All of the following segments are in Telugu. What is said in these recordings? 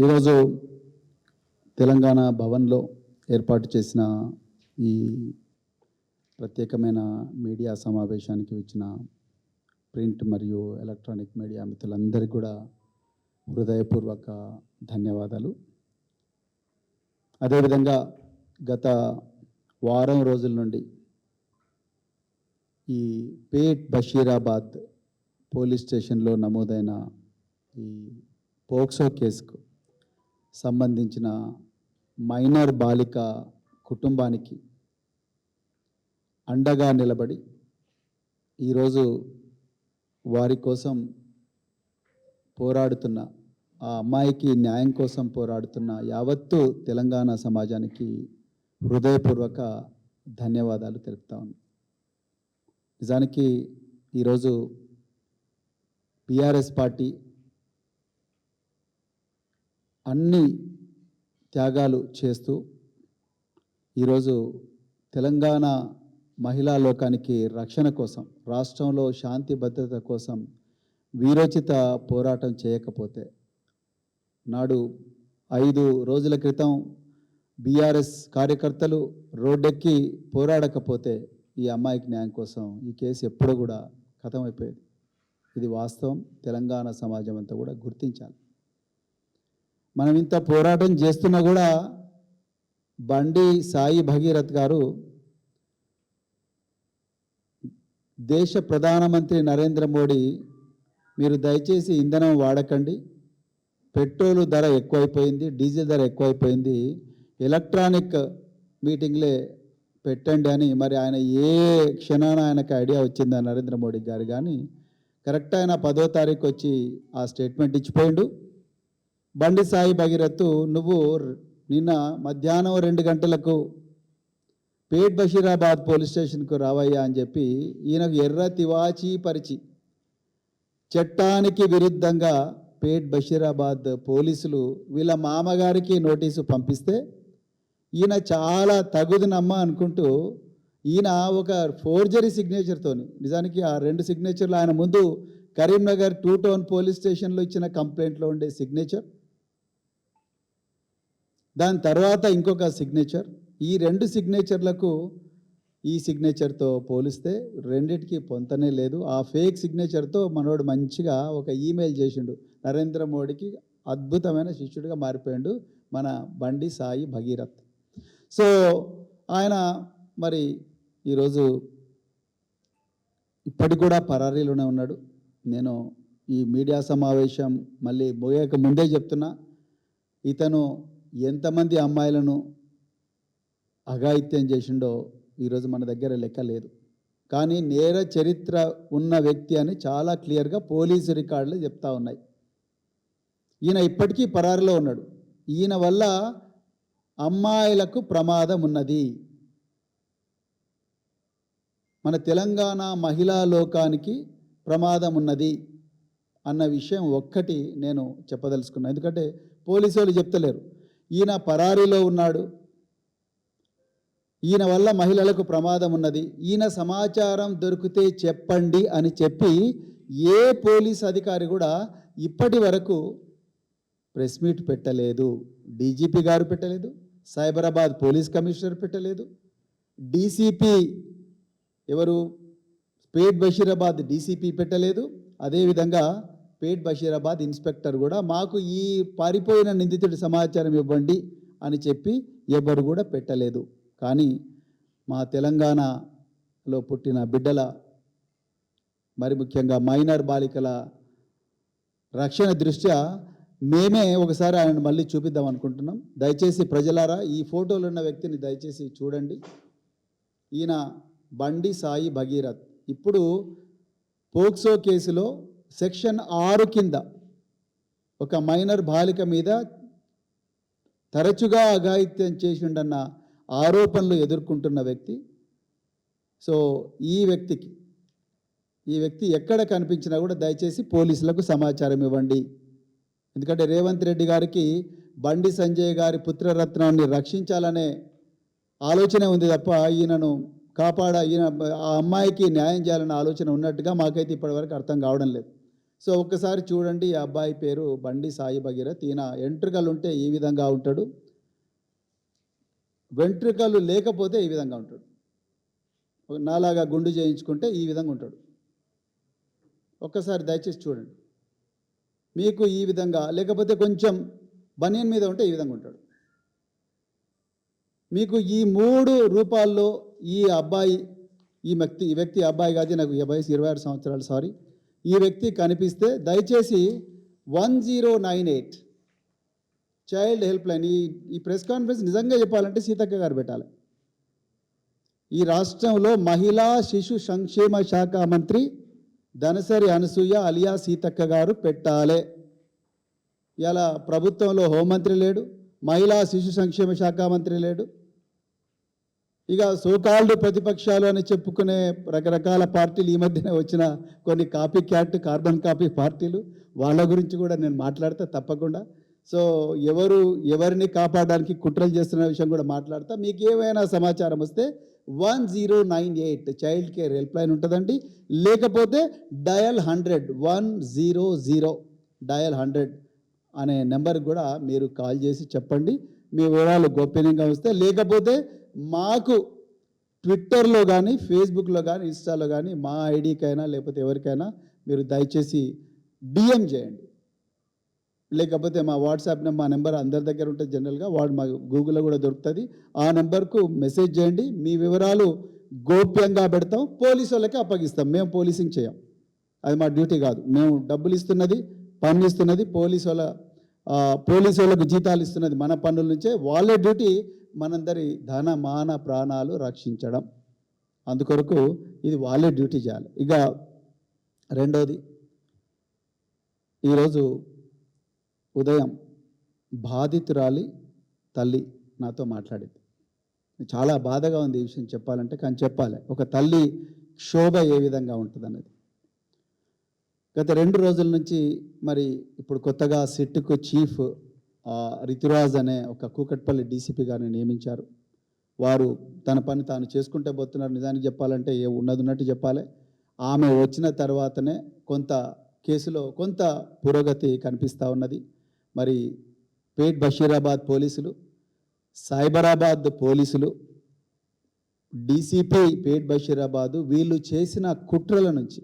ఈరోజు తెలంగాణ భవన్లో ఏర్పాటు చేసిన ఈ ప్రత్యేకమైన మీడియా సమావేశానికి వచ్చిన ప్రింట్ మరియు ఎలక్ట్రానిక్ మీడియా మిత్రులందరికీ కూడా హృదయపూర్వక ధన్యవాదాలు. అదేవిధంగా గత వారం రోజుల నుండి ఈ పేట్ బషీరాబాద్ పోలీస్ స్టేషన్లో నమోదైన ఈ పోక్సో కేసుకు సంబంధించిన మైనర్ బాలిక కుటుంబానికి అండగా నిలబడి ఈరోజు వారి కోసం పోరాడుతున్న ఆ అమ్మాయికి న్యాయం కోసం పోరాడుతున్న యావత్తు తెలంగాణ సమాజానికి హృదయపూర్వక ధన్యవాదాలు తెలుపుతా ఉన్నాను. నిజానికి ఈరోజు బీఆర్ఎస్ పార్టీ అన్ని త్యాగాలు చేస్తూ ఈరోజు తెలంగాణ మహిళా లోకానికి రక్షణ కోసం, రాష్ట్రంలో శాంతి భద్రత కోసం వీరోచిత పోరాటం చేయకపోతే, నాడు 5 రోజుల క్రితం బీఆర్ఎస్ కార్యకర్తలు రోడ్డెక్కి పోరాడకపోతే ఈ అమ్మాయికి న్యాయం కోసం ఈ కేసు ఎప్పుడూ కూడా ఖతమైపోయేది. ఇది వాస్తవం. తెలంగాణ సమాజం అంతా కూడా గుర్తించాలి. మనం ఇంత పోరాటం చేస్తున్నా కూడా బండి సాయి భగీరథ్ గారు దేశ ప్రధానమంత్రి నరేంద్ర మోడీ, మీరు దయచేసి ఇంధనం వాడకండి, పెట్రోలు ధర ఎక్కువైపోయింది, డీజిల్ ధర ఎక్కువైపోయింది, ఎలక్ట్రానిక్ మీటింగ్లే పెట్టండి అని మరి ఆయన ఏ క్షణాన ఆయనకు ఐడియా వచ్చిందా నరేంద్ర మోడీ గారు. కానీ కరెక్ట్ ఆయన 10వ తారీఖు వచ్చి ఆ స్టేట్మెంట్ ఇచ్చిపోయిండు. బండి సాయి భగీరథ్, నువ్వు నిన్న మధ్యాహ్నం 2 గంటలకు పేట్ బషీరాబాద్ పోలీస్ స్టేషన్కు రావయ్యా అని చెప్పి ఈయనకు ఎర్ర తివాచీ పరిచి చట్టానికి విరుద్ధంగా పేట్ బషీరాబాద్ పోలీసులు వీళ్ళ మామగారికి నోటీసు పంపిస్తే ఈయన చాలా తగుదునమ్మ అనుకుంటూ ఈయన ఒక ఫోర్జరీ సిగ్నేచర్తోని, నిజానికి ఆ 2 సిగ్నేచర్లు ఆయన ముందు కరీంనగర్ 2 టౌన్ పోలీస్ స్టేషన్లో ఇచ్చిన కంప్లైంట్లో ఉండే సిగ్నేచర్, దాని తర్వాత ఇంకొక సిగ్నేచర్, ఈ 2 సిగ్నేచర్లకు ఈ సిగ్నేచర్తో పోలిస్తే రెండిటికి పొంతనే లేదు. ఆ ఫేక్ సిగ్నేచర్తో మనోడు మంచిగా ఒక ఈమెయిల్ చేసిండు నరేంద్ర మోడీకి, అద్భుతమైన శిష్యుడిగా మారిపోయాడు మన బండి సాయి భగీరథ్. సో ఆయన మరి ఈరోజు ఇప్పటికి కూడా పరారీలోనే ఉన్నాడు. నేను ఈ మీడియా సమావేశం మళ్ళీ ముగియక ముందే చెప్తున్నా, ఇతను ఎంతమంది అమ్మాయిలను అఘాయిత్యం చేసిండో ఈరోజు మన దగ్గర లెక్క లేదు. కానీ నేర చరిత్ర ఉన్న వ్యక్తి అని చాలా క్లియర్గా పోలీసు రికార్డులు చెప్తా ఉన్నాయి. ఈయన ఇప్పటికీ పరారీలో ఉన్నాడు. ఈయన వల్ల అమ్మాయిలకు ప్రమాదం ఉన్నది. మన తెలంగాణ మహిళా లోకానికి ప్రమాదం ఉన్నది అన్న విషయం ఒక్కటి నేను చెప్పదలుచుకున్నాను. ఎందుకంటే పోలీసు వాళ్ళు చెప్తలేరు. ఈయన పరారీలో ఉన్నాడు, ఈయన వల్ల మహిళలకు ప్రమాదం ఉన్నది, ఈయన సమాచారం దొరికితే చెప్పండి అని చెప్పి ఏ పోలీస్ అధికారి కూడా ఇప్పటి వరకు ప్రెస్ మీట్ పెట్టలేదు. డీజీపీ గారు పెట్టలేదు, సైబరాబాద్ పోలీస్ కమిషనర్ పెట్టలేదు, డీసీపీ ఎవరు పేట్ బషీరాబాద్ డీసీపీ పెట్టలేదు, అదేవిధంగా పేట్ బషీరాబాద్ ఇన్స్పెక్టర్ కూడా మాకు ఈ పారిపోయిన నిందితుడి సమాచారం ఇవ్వండి అని చెప్పి ఎవరు కూడా పెట్టలేదు. కానీ మా తెలంగాణలో పుట్టిన బిడ్డల, మరి ముఖ్యంగా మైనర్ బాలికల రక్షణ దృష్ట్యా మేమే ఒకసారి ఆయన మళ్ళీ చూపిద్దాం అనుకుంటున్నాం. దయచేసి ప్రజలారా ఈ ఫోటోలో ఉన్న వ్యక్తిని దయచేసి చూడండి. ఈయన బండి సాయి భగీరథ్. ఇప్పుడు పోక్సో కేసులో సెక్షన్ 6 కింద ఒక మైనర్ బాలిక మీద తరచుగా అఘాయిత్యం చేసిండన్న ఆరోపణలు ఎదుర్కొంటున్న వ్యక్తి. సో ఈ వ్యక్తి ఎక్కడ కనిపించినా కూడా దయచేసి పోలీసులకు సమాచారం ఇవ్వండి. ఎందుకంటే రేవంత్ రెడ్డి గారికి బండి సంజయ్ గారి పుత్రరత్నాన్ని రక్షించాలనే ఆలోచనే ఉంది తప్ప ఈయనను ఈయన ఆ అమ్మాయికి న్యాయం చేయాలనే ఆలోచన ఉన్నట్టుగా మాకైతే ఇప్పటివరకు అర్థం కావడం లేదు. సో ఒక్కసారి చూడండి, ఈ అబ్బాయి పేరు బండి సాయి భగీరథ్. ఈయన వెంట్రుకలు ఉంటే ఈ విధంగా ఉంటాడు, వెంట్రుకలు లేకపోతే ఈ విధంగా ఉంటాడు. నాలాగా గుండు చేయించుకుంటే ఈ విధంగా ఉంటాడు. ఒక్కసారి దయచేసి చూడండి. మీకు ఈ విధంగా, లేకపోతే కొంచెం బనియన్ మీద ఉంటే ఈ విధంగా ఉంటాడు. మీకు ఈ 3 రూపాల్లో ఈ అబ్బాయి, ఈ వ్యక్తి అబ్బాయి కాదు, నాకు వయసు 26 సంవత్సరాలు, సారీ, ఈ వ్యక్తి కనిపిస్తే దయచేసి 1098 చైల్డ్ హెల్ప్ లైన్, ఈ ప్రెస్ కాన్ఫరెన్స్ నిజంగా చెప్పాలంటే సీతక్క గారు పెట్టాలి. ఈ రాష్ట్రంలో మహిళా శిశు సంక్షేమ శాఖ మంత్రి ధనసరి అనసూయ అలియా సీతక్క గారు పెట్టాలి. ఇలా ప్రభుత్వంలో హోంమంత్రి లేడు, మహిళా శిశు సంక్షేమ శాఖ మంత్రి లేడు. ఇక సోకాల్డ్ ప్రతిపక్షాలు అని చెప్పుకునే రకరకాల పార్టీలు, ఈ మధ్యనే వచ్చిన కొన్ని కాపీ క్యాట్, కార్బన్ కాపీ పార్టీలు, వాళ్ళ గురించి కూడా నేను మాట్లాడతా తప్పకుండా. సో ఎవరిని కాపాడడానికి కుట్రలు చేస్తున్న విషయం కూడా మాట్లాడతా. మీకు ఏమైనా సమాచారం వస్తే 1098 చైల్డ్ కేర్ హెల్ప్ లైన్ ఉంటుందండి. లేకపోతే డయల్ 100 డయల్ 100 అనే నెంబర్కి కూడా మీరు కాల్ చేసి చెప్పండి, మీ వివరాలు గోప్యంగా వస్తే. లేకపోతే మాకు ట్విట్టర్లో కానీ, ఫేస్బుక్లో కానీ, ఇన్స్టాలో కానీ మా ఐడికైనా లేకపోతే ఎవరికైనా మీరు దయచేసి డిఎం చేయండి. లేకపోతే మా వాట్సాప్ మా నెంబర్ అందరి దగ్గర ఉంటుంది జనరల్గా, మా గూగుల్లో కూడా దొరుకుతుంది. ఆ నెంబర్కు మెసేజ్ చేయండి, మీ వివరాలు గోప్యంగా పెడతాం, పోలీసు వాళ్ళకి అప్పగిస్తాం. మేము పోలీసింగ్ చేయం, అది మా డ్యూటీ కాదు. మేము డబ్బులు ఇస్తున్నది, పన్ను ఇస్తున్నది పోలీసు వాళ్ళకు జీతాలు ఇస్తున్నది మన పన్నుల నుంచే. వాళ్ళ డ్యూటీ మనందరి ధన మాన ప్రాణాలు రక్షించడం, అందుకొరకు ఇది వాళ్ళే డ్యూటీ చేయాలి. ఇక రెండోది, ఈరోజు ఉదయం బాధితురాలి తల్లి నాతో మాట్లాడింది. చాలా బాధగా ఉంది ఈ విషయం చెప్పాలంటే, కానీ చెప్పాలి. ఒక తల్లి క్షోభ ఏ విధంగా ఉంటుంది అన్నది. గత 2 రోజుల నుంచి మరి ఇప్పుడు కొత్తగా సిట్కు చీఫ్ రితురాజ్ అనే ఒక కూకట్పల్లి డీసీపీ గారిని నియమించారు. వారు తన పని తాను చేసుకుంటే పోతున్నారు. నిజానికి చెప్పాలంటే ఉన్నట్టు చెప్పాలి. ఆమె వచ్చిన తర్వాతనే కేసులో కొంత పురోగతి కనిపిస్తూ ఉన్నది. మరి పేట్ బషీరాబాద్ పోలీసులు, సైబరాబాద్ పోలీసులు, డీసీపీ పేట్ బషీరాబాదు, వీళ్ళు చేసిన కుట్రల నుంచి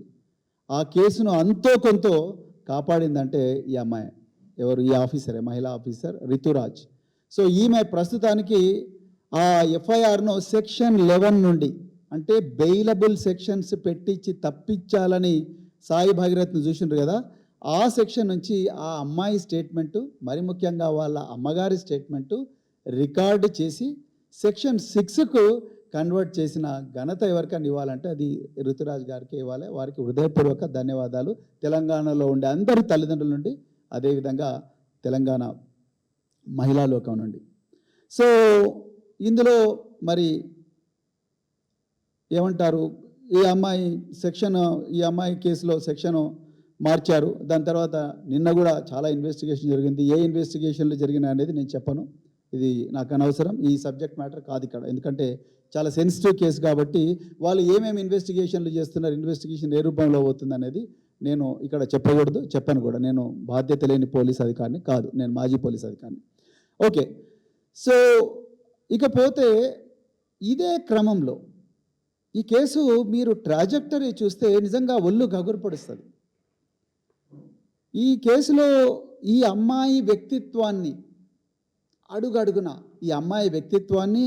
ఆ కేసును అంతో కొంత కాపాడిందంటే ఈ అమ్మాయి. ఎవరు? ఈ ఆఫీసరే, మహిళా ఆఫీసర్ రితురాజ్. సో ఈమె ప్రస్తుతానికి ఆ ఎఫ్ఐఆర్ను సెక్షన్ 11 నుండి, అంటే బెయిలబుల్ సెక్షన్స్ పెట్టించి తప్పించాలని సాయి భగీరథ్ను చూసిండ్రు కదా, ఆ సెక్షన్ నుంచి ఆ అమ్మాయి స్టేట్మెంటు, మరి ముఖ్యంగా వాళ్ళ అమ్మగారి స్టేట్మెంటు రికార్డు చేసి సెక్షన్ 6కు కన్వర్ట్ చేసిన ఘనత ఎవరికైనా ఇవ్వాలంటే అది ఋతురాజ్ గారికి ఇవ్వాలి. వారికి హృదయపూర్వక ధన్యవాదాలు, తెలంగాణలో ఉండే అందరి తల్లిదండ్రుల నుండి, అదేవిధంగా తెలంగాణ మహిళా లోకం నుండి. సో ఇందులో మరి ఏమంటారు, ఈ అమ్మాయి కేసులో సెక్షను మార్చారు. దాని తర్వాత నిన్న కూడా చాలా ఇన్వెస్టిగేషన్ జరిగింది. ఏ ఇన్వెస్టిగేషన్లు జరిగినాయి అనేది నేను చెప్పను, ఇది నాకు అనవసరం, ఈ సబ్జెక్ట్ మ్యాటర్ కాదు ఇక్కడ. ఎందుకంటే చాలా సెన్సిటివ్ కేసు కాబట్టి వాళ్ళు ఏమేమి ఇన్వెస్టిగేషన్లు చేస్తున్నారు, ఇన్వెస్టిగేషన్ ఏ రూపంలో అవుతుంది అనేది నేను ఇక్కడ చెప్పను కూడా. నేను బాధ్యత లేని పోలీస్ అధికారిని కాదు, నేను మాజీ పోలీస్ అధికారిని. ఓకే, సో ఇకపోతే ఇదే క్రమంలో ఈ కేసు మీరు ట్రాజెక్టరీ చూస్తే నిజంగా ఒళ్ళు గగురుపడుస్తుంది. ఈ కేసులో ఈ అమ్మాయి వ్యక్తిత్వాన్ని అడుగడుగున, ఈ అమ్మాయి వ్యక్తిత్వాన్ని,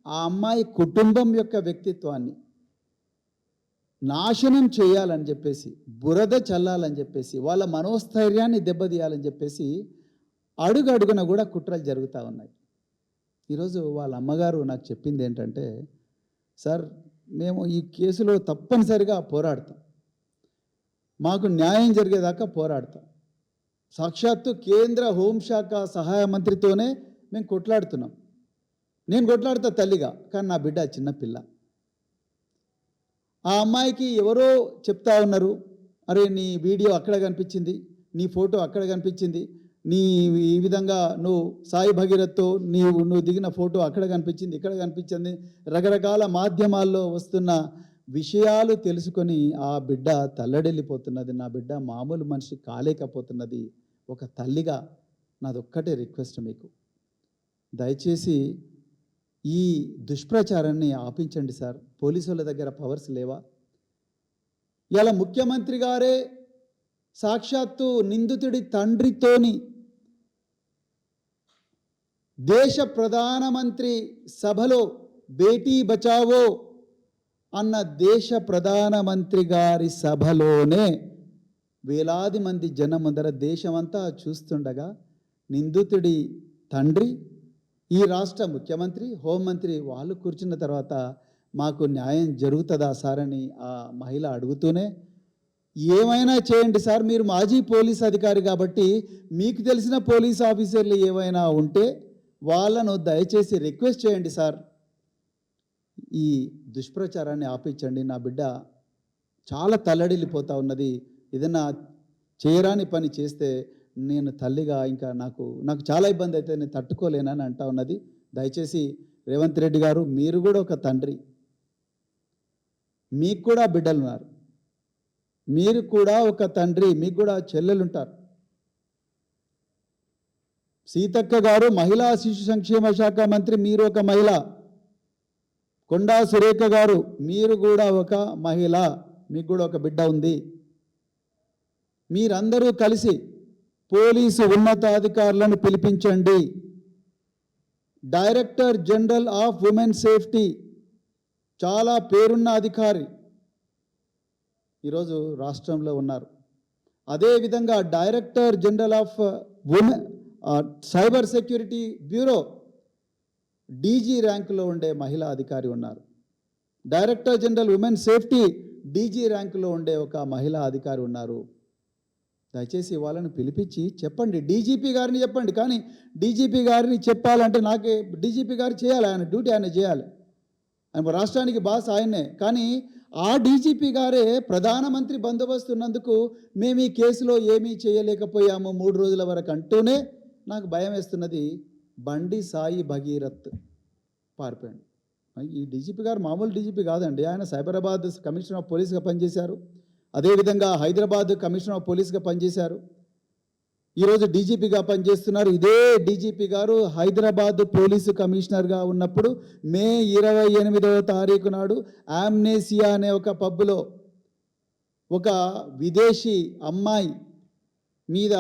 ఆ అమ్మాయి కుటుంబం యొక్క వ్యక్తిత్వాన్ని నాశనం చేయాలని చెప్పేసి, బురద చల్లాలని చెప్పేసి, వాళ్ళ మనోస్థైర్యాన్ని దెబ్బతీయాలని చెప్పేసి అడుగడుగున కూడా కుట్రలు జరుగుతూ ఉన్నాయి. ఈరోజు వాళ్ళ అమ్మగారు నాకు చెప్పింది ఏంటంటే, సార్ మేము ఈ కేసులో తప్పనిసరిగా పోరాడతాం, మాకు న్యాయం జరిగేదాకా పోరాడతాం, సాక్షాత్తు కేంద్ర హోంశాఖ సహాయ మంత్రితోనే మేము కొట్లాడుతున్నాం, నేను కొట్లాడుతా తల్లిగా, కానీ నా బిడ్డ చిన్నపిల్ల. ఆ అమ్మాయికి ఎవరో చెప్తా ఉన్నారు, అరే నీ వీడియో అక్కడ కనిపించింది, నీ ఫోటో అక్కడ కనిపించింది, నీ ఈ విధంగా నువ్వు సాయి భగీరథ్తో నువ్వు దిగిన ఫోటో అక్కడ కనిపించింది, ఇక్కడ కనిపించింది, రకరకాల మాధ్యమాల్లో వస్తున్న విషయాలు తెలుసుకొని ఆ బిడ్డ తల్లడిల్లిపోతున్నది. నా బిడ్డ మామూలు మనిషి కాలేకపోతున్నది. ఒక తల్లిగా నాదొక్కటే రిక్వెస్ట్ మీకు, దయచేసి ఈ దుష్ప్రచారాన్ని ఆపించండి సార్. పోలీసుల దగ్గర పవర్స్ లేవా? ఇలా ముఖ్యమంత్రి గారే సాక్షాత్తు నిందితుడి తండ్రితోని దేశ ప్రధానమంత్రి సభలో బేటీ బచావో అన్న దేశ ప్రధానమంత్రి గారి సభలోనే వేలాది మంది జనం ముందర దేశమంతా చూస్తుండగా నిందితుడి తండ్రి, ఈ రాష్ట్ర ముఖ్యమంత్రి, హోంమంత్రి వాళ్ళు కూర్చున్న తర్వాత మాకు న్యాయం జరుగుతుందా సార్ అని ఆ మహిళ అడుగుతూనే, ఏమైనా చేయండి సార్, మీరు మాజీ పోలీస్ అధికారి కాబట్టి మీకు తెలిసిన పోలీస్ ఆఫీసర్లు ఏమైనా ఉంటే వాళ్ళను దయచేసి రిక్వెస్ట్ చేయండి సార్, ఈ దుష్ప్రచారాన్ని ఆపించండి, నా బిడ్డ చాలా తల్లడిల్లిపోతూ ఉన్నది, ఏదైనా చేయరాని పని చేస్తే నేను తల్లిగా ఇంకా నాకు చాలా ఇబ్బంది అయితే నేను తట్టుకోలేనని అంటా ఉన్నది. దయచేసి రేవంత్ రెడ్డి గారు, మీరు కూడా ఒక తండ్రి, మీకు కూడా బిడ్డలు ఉన్నారు, మీరు కూడా ఒక తండ్రి, మీకు కూడా చెల్లెలు ఉంటారు. సీతక్క గారు మహిళా శిశు సంక్షేమ శాఖ మంత్రి, మీరు ఒక మహిళ. కొండా సురేఖ గారు, మీరు కూడా ఒక మహిళ, మీకు కూడా ఒక బిడ్డ ఉంది. మీరందరూ కలిసి పోలీసు ఉన్నతాధికారులను పిలిపించండి. Director general of women safety, చాలా పేరున్న అధికారి ఈరోజు రాష్ట్రంలో ఉన్నారు. అదేవిధంగా director general of women cyber security bureau DG ర్యాంకులో ఉండే మహిళా అధికారి ఉన్నారు. Director general women safety DG ర్యాంకులో ఉండే ఒక మహిళా అధికారి ఉన్నారు. దయచేసి వాళ్ళని పిలిపించి చెప్పండి, డీజీపీ గారిని చెప్పండి. కానీ డీజీపీ గారిని చెప్పాలంటే నాకే, డీజీపీ గారు చేయాలి, ఆయన డ్యూటీ ఆయన చేయాలి, ఆయన రాష్ట్రానికి బాస్ ఆయనే. కానీ ఆ డీజీపీ గారే ప్రధానమంత్రి బందోబస్తు ఉన్నందుకు మేము ఈ కేసులో ఏమీ చేయలేకపోయాము 3 రోజుల వరకు అంటూనే నాకు భయం వేస్తున్నది. బండి సాయి భగీరథ్ పారిపోయాడు. ఈ డీజీపీ గారు మామూలు డీజీపీ కాదండి, ఆయన సైబరాబాద్ కమిషనర్ ఆఫ్ పోలీస్గా పనిచేశారు, అదేవిధంగా హైదరాబాద్ కమిషనర్ ఆఫ్ పోలీస్గా పనిచేశారు, ఈరోజు డీజీపీగా పనిచేస్తున్నారు. ఇదే డీజీపీ గారు హైదరాబాద్ పోలీసు కమిషనర్గా ఉన్నప్పుడు మే 28వ తారీఖు నాడు ఆమ్నేసియా అనే ఒక పబ్లో ఒక విదేశీ అమ్మాయి మీద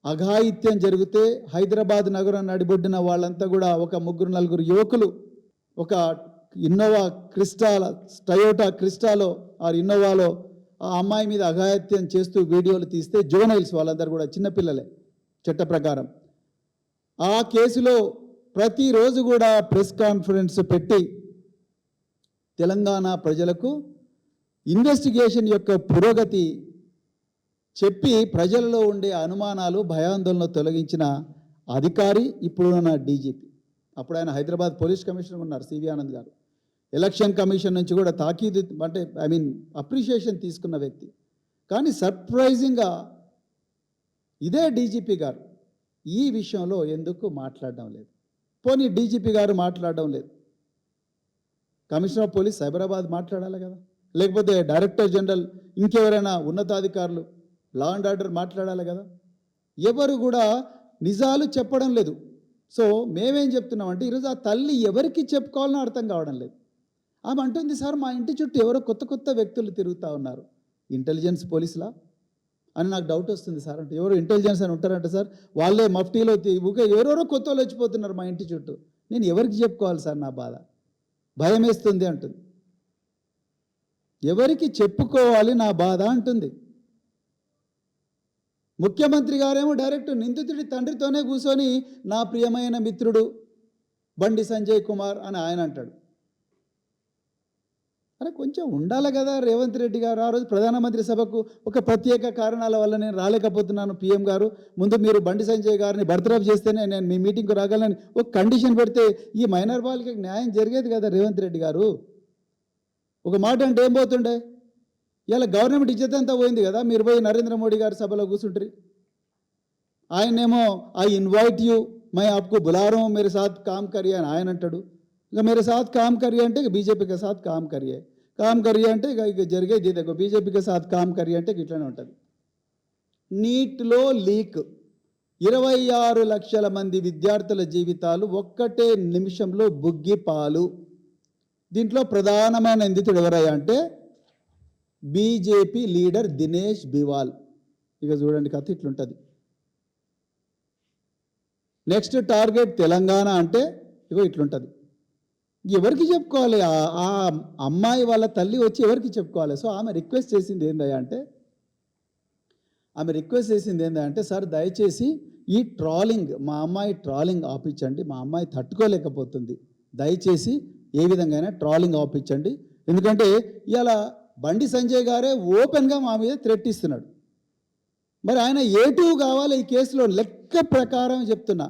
అఘాయిత్యం జరిగితే హైదరాబాద్ నగరం నడిబొడ్డిన వాళ్ళంతా కూడా ఒక 3-4 యువకులు ఒక ఇన్నోవా క్రిస్టాల టయోటా క్రిస్టాలో ఆ ఇన్నోవాలో ఆ అమ్మాయి మీద అఘాయిత్యం చేస్తూ వీడియోలు తీస్తే జువెనైల్స్ వాళ్ళందరూ కూడా చిన్నపిల్లలే చట్ట ప్రకారం. ఆ కేసులో ప్రతిరోజు కూడా ప్రెస్ కాన్ఫరెన్స్ పెట్టి తెలంగాణ ప్రజలకు ఇన్వెస్టిగేషన్ యొక్క పురోగతి చెప్పి ప్రజలలో ఉండే అనుమానాలు భయాందోళనలు తొలగించిన అధికారి ఇప్పుడున్న డీజీపీ. అప్పుడు ఆయన హైదరాబాద్ పోలీస్ కమిషనర్ ఉన్నారు సివి ఆనంద్ గారు. ఎలక్షన్ కమిషన్ నుంచి కూడా తాకీదు అంటే అప్రిషియేషన్ తీసుకున్న వ్యక్తి. కానీ సర్ప్రైజింగ్గా ఇదే డీజీపీ గారు ఈ విషయంలో ఎందుకు మాట్లాడడం లేదు? పోనీ డీజీపీ గారు మాట్లాడడం లేదు, కమిషనర్ ఆఫ్ పోలీస్ సైబరాబాద్ మాట్లాడాలి కదా, లేకపోతే డైరెక్టర్ జనరల్ ఇంకెవరైనా ఉన్నతాధికారులు లా అండ్ ఆర్డర్ మాట్లాడాలి కదా. ఎవరు కూడా నిజాలు చెప్పడం లేదు. సో మేమేం చెప్తున్నామంటే ఈరోజు ఆ తల్లి ఎవరికి చెప్పుకోవాలని అర్థం కావడం లేదు. ఆమె అంటుంది, సార్ మా ఇంటి చుట్టూ ఎవరో కొత్త వ్యక్తులు తిరుగుతూ ఉన్నారు, ఇంటెలిజెన్స్ పోలీసులా అని నాకు డౌట్ వస్తుంది సార్. అంటే ఎవరు ఇంటెలిజెన్స్ అని ఉంటారంట సార్, వాళ్ళే మఫ్టీలో ఎవరెవరో కొత్త వాళ్ళు వచ్చిపోతున్నారు మా ఇంటి చుట్టూ, నేను ఎవరికి చెప్పుకోవాలి సార్, నా బాధ భయం వేస్తుంది అంటుంది. ఎవరికి చెప్పుకోవాలి నా బాధ అంటుంది. ముఖ్యమంత్రి గారేమో డైరెక్ట్ నిందితుడి తండ్రితోనే కూర్చొని నా ప్రియమైన మిత్రుడు బండి సంజయ్ కుమార్ అని ఆయన అంటాడు. అరే కొంచెం ఉండాలి కదా రేవంత్ రెడ్డి గారు. ఆ రోజు ప్రధానమంత్రి సభకు ఒక ప్రత్యేక కారణాల వల్ల నేను రాలేకపోతున్నాను, పీఎం గారు ముందు మీరు బండి సంజయ్ గారిని బర్తరఫ్ చేస్తేనే నేను మీ మీటింగ్కు రాగలని ఒక కండిషన్ పెడితే ఈ మైనర్ బాలికకి న్యాయం జరిగేది కదా రేవంత్ రెడ్డి గారు. ఒక మాట అంటే ఏం పోతుండే? ఇలా గవర్నమెంట్ ఇజ్జత్ అంతా పోయింది కదా, మీరు పోయి నరేంద్ర మోడీ గారి సభలో కూర్చుంటారు. ఆయనేమో ఐ ఇన్వైట్ యూ, మై ఆప్కు బులా రहा हूं मेरे साथ काम करिए అని ఆయన అంటాడు. ఇక मेरे साथ काम करिए అంటే బీజేపీ के साथ काम करिए అంటే ఇక జరిగేది ఇదే బీజేపీ के साथ काम करिए అంటే ఇట్లానే ఉంటుంది. నీట్లో లీక్ 26 లక్షల మంది విద్యార్థుల జీవితాలు ఒక్కటే నిమిషంలో బుగ్గిపాలు. దీంట్లో ప్రధానమైన నిందితుడు ఎవరయ్యా అంటే బీజేపీ లీడర్ దినేష్ బివాల్. ఇక చూడండి కథ ఇట్లుంటుంది. నెక్స్ట్ టార్గెట్ తెలంగాణ అంటే ఇగో ఇట్లుంటుంది. ఎవరికి చెప్పుకోవాలి? ఆ అమ్మాయి వాళ్ళ తల్లి వచ్చి ఎవరికి చెప్పుకోవాలి? సో ఆమె రిక్వెస్ట్ చేసింది ఏందయ్యా అంటే సార్ దయచేసి ఈ ట్రాలింగ్, మా అమ్మాయి ట్రాలింగ్ ఆపించండి, మా అమ్మాయి తట్టుకోలేకపోతుంది, దయచేసి ఏ విధంగా అయినా ట్రాలింగ్ ఆపించండి. ఎందుకంటే ఇలా బండి సంజయ్ గారే ఓపెన్గా మా మీద థ్రెట్ ఇస్తున్నాడు. మరి ఆయన A2 కావాలి ఈ కేసులో. లెక్క ప్రకారం చెప్తున్నా,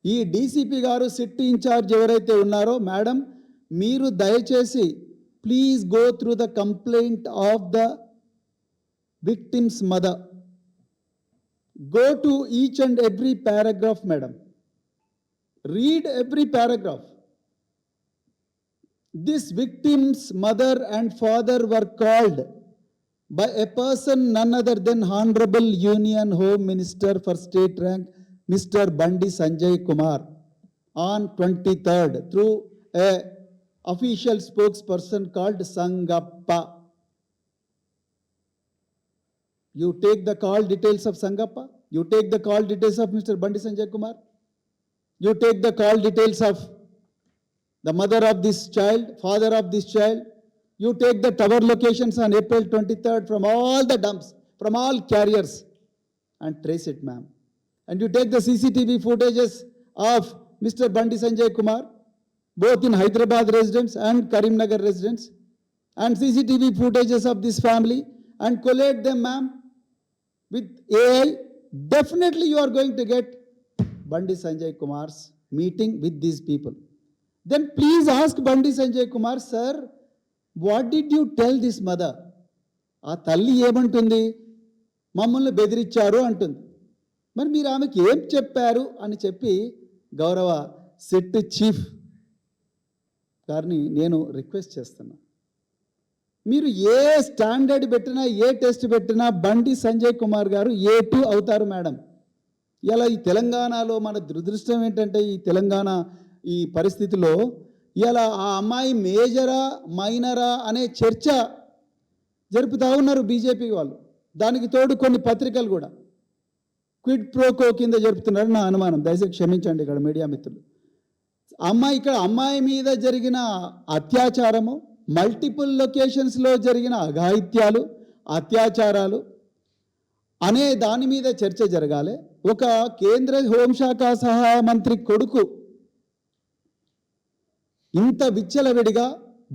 ఈ డీసీపీ గారు సిట్ ఇన్ఛార్జ్ ఎవరైతే ఉన్నారో మేడం, మీరు దయచేసి please go through the complaint of the victims mother. Go to each and every paragraph madam, read every paragraph. This victim's mother and father were called by a person none other than Honorable Union Home Minister for State Rank, Mr. Bandi Sanjay Kumar, on 23rd through a official spokesperson called Sangappa. You take the call details of Sangappa, you take the call details of Mr. Bandi Sanjay Kumar, you take the call details of the mother of this child, father of this child. You take the tower locations on April 23rd from all the dumps, from all carriers, and trace it, ma'am. And you take the CCTV footages of Mr. Bandi Sanjay Kumar, both in Hyderabad residence and Karimnagar residence, and CCTV footages of this family, and collate them, ma'am, with AI. Definitely you are going to get Bandi Sanjay Kumar's meeting with these people. Then please ask Bandi Sanjay Kumar, sir, what did you tell this mother? ఆ తల్లి ఏమంటుంది? మమ్మల్ని బెదిరించారు అంటుంది. మరి మీరు ఆమెకి ఏం చెప్పారు అని చెప్పి గౌరవ సెట్ చీఫ్ గారిని నేను రిక్వెస్ట్ చేస్తున్నా. మీరు ఏ స్టాండర్డ్ పెట్టినా, ఏ టెస్ట్ పెట్టినా బండి సంజయ్ కుమార్ గారు A2 అవుతారు మేడం. ఇలా ఈ తెలంగాణలో మన దురదృష్టం ఏంటంటే, ఈ తెలంగాణ ఈ పరిస్థితిలో ఇలా ఆ అమ్మాయి మేజరా మైనరా అనే చర్చ జరుపుతూ ఉన్నారు బీజేపీ వాళ్ళు. దానికి తోడు కొన్ని పత్రికలు కూడా క్విడ్ ప్రోకో కింద జరుపుతున్నారు నా అనుమానం. దయచేసి క్షమించండి ఇక్కడ మీడియా మిత్రులు. అమ్మాయి మీద జరిగిన అత్యాచారము, మల్టిపుల్ లొకేషన్స్లో జరిగిన అఘాయిత్యాలు, అత్యాచారాలు అనే దాని మీద చర్చ జరగాలి. ఒక కేంద్ర హోంశాఖ సహాయ మంత్రి కొడుకు ఇంత విచ్చలవిడిగా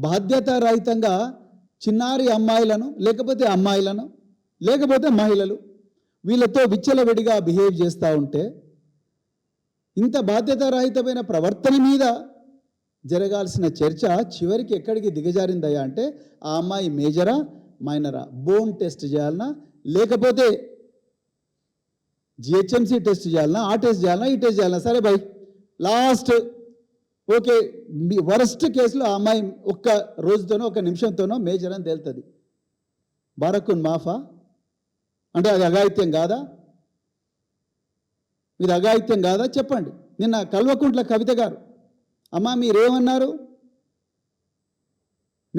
బాధ్యతారహితంగా చిన్నారి అమ్మాయిలను లేకపోతే మహిళలు వీళ్ళతో విచ్చలవిడిగా బిహేవ్ చేస్తూ ఉంటే, ఇంత బాధ్యతారహితమైన ప్రవర్తన మీద జరగాల్సిన చర్చ చివరికి ఎక్కడికి దిగజారిందయ్యా అంటే, ఆ అమ్మాయి మేజరా మైనరా, బోన్ టెస్ట్ చేయాలన్నా, లేకపోతే GHMC టెస్ట్ చేయాలన్నా, ఆ టెస్ట్ చేయాలన్నా, ఈ టెస్ట్ చేయాలన్నా, సరే బై లాస్ట్ ఓకే వరస్ట్ కేసులో ఆ అమ్మాయి ఒక్క రోజుతోనో ఒక నిమిషంతోనో మేజర్ అని తేలుతుంది. బారకున్ మాఫా అంటే అది అఘాయిత్యం కాదా? ఇది అఘాయిత్యం కాదా చెప్పండి. నిన్న కల్వకుంట్ల కవిత గారు, అమ్మా మీరేమన్నారు?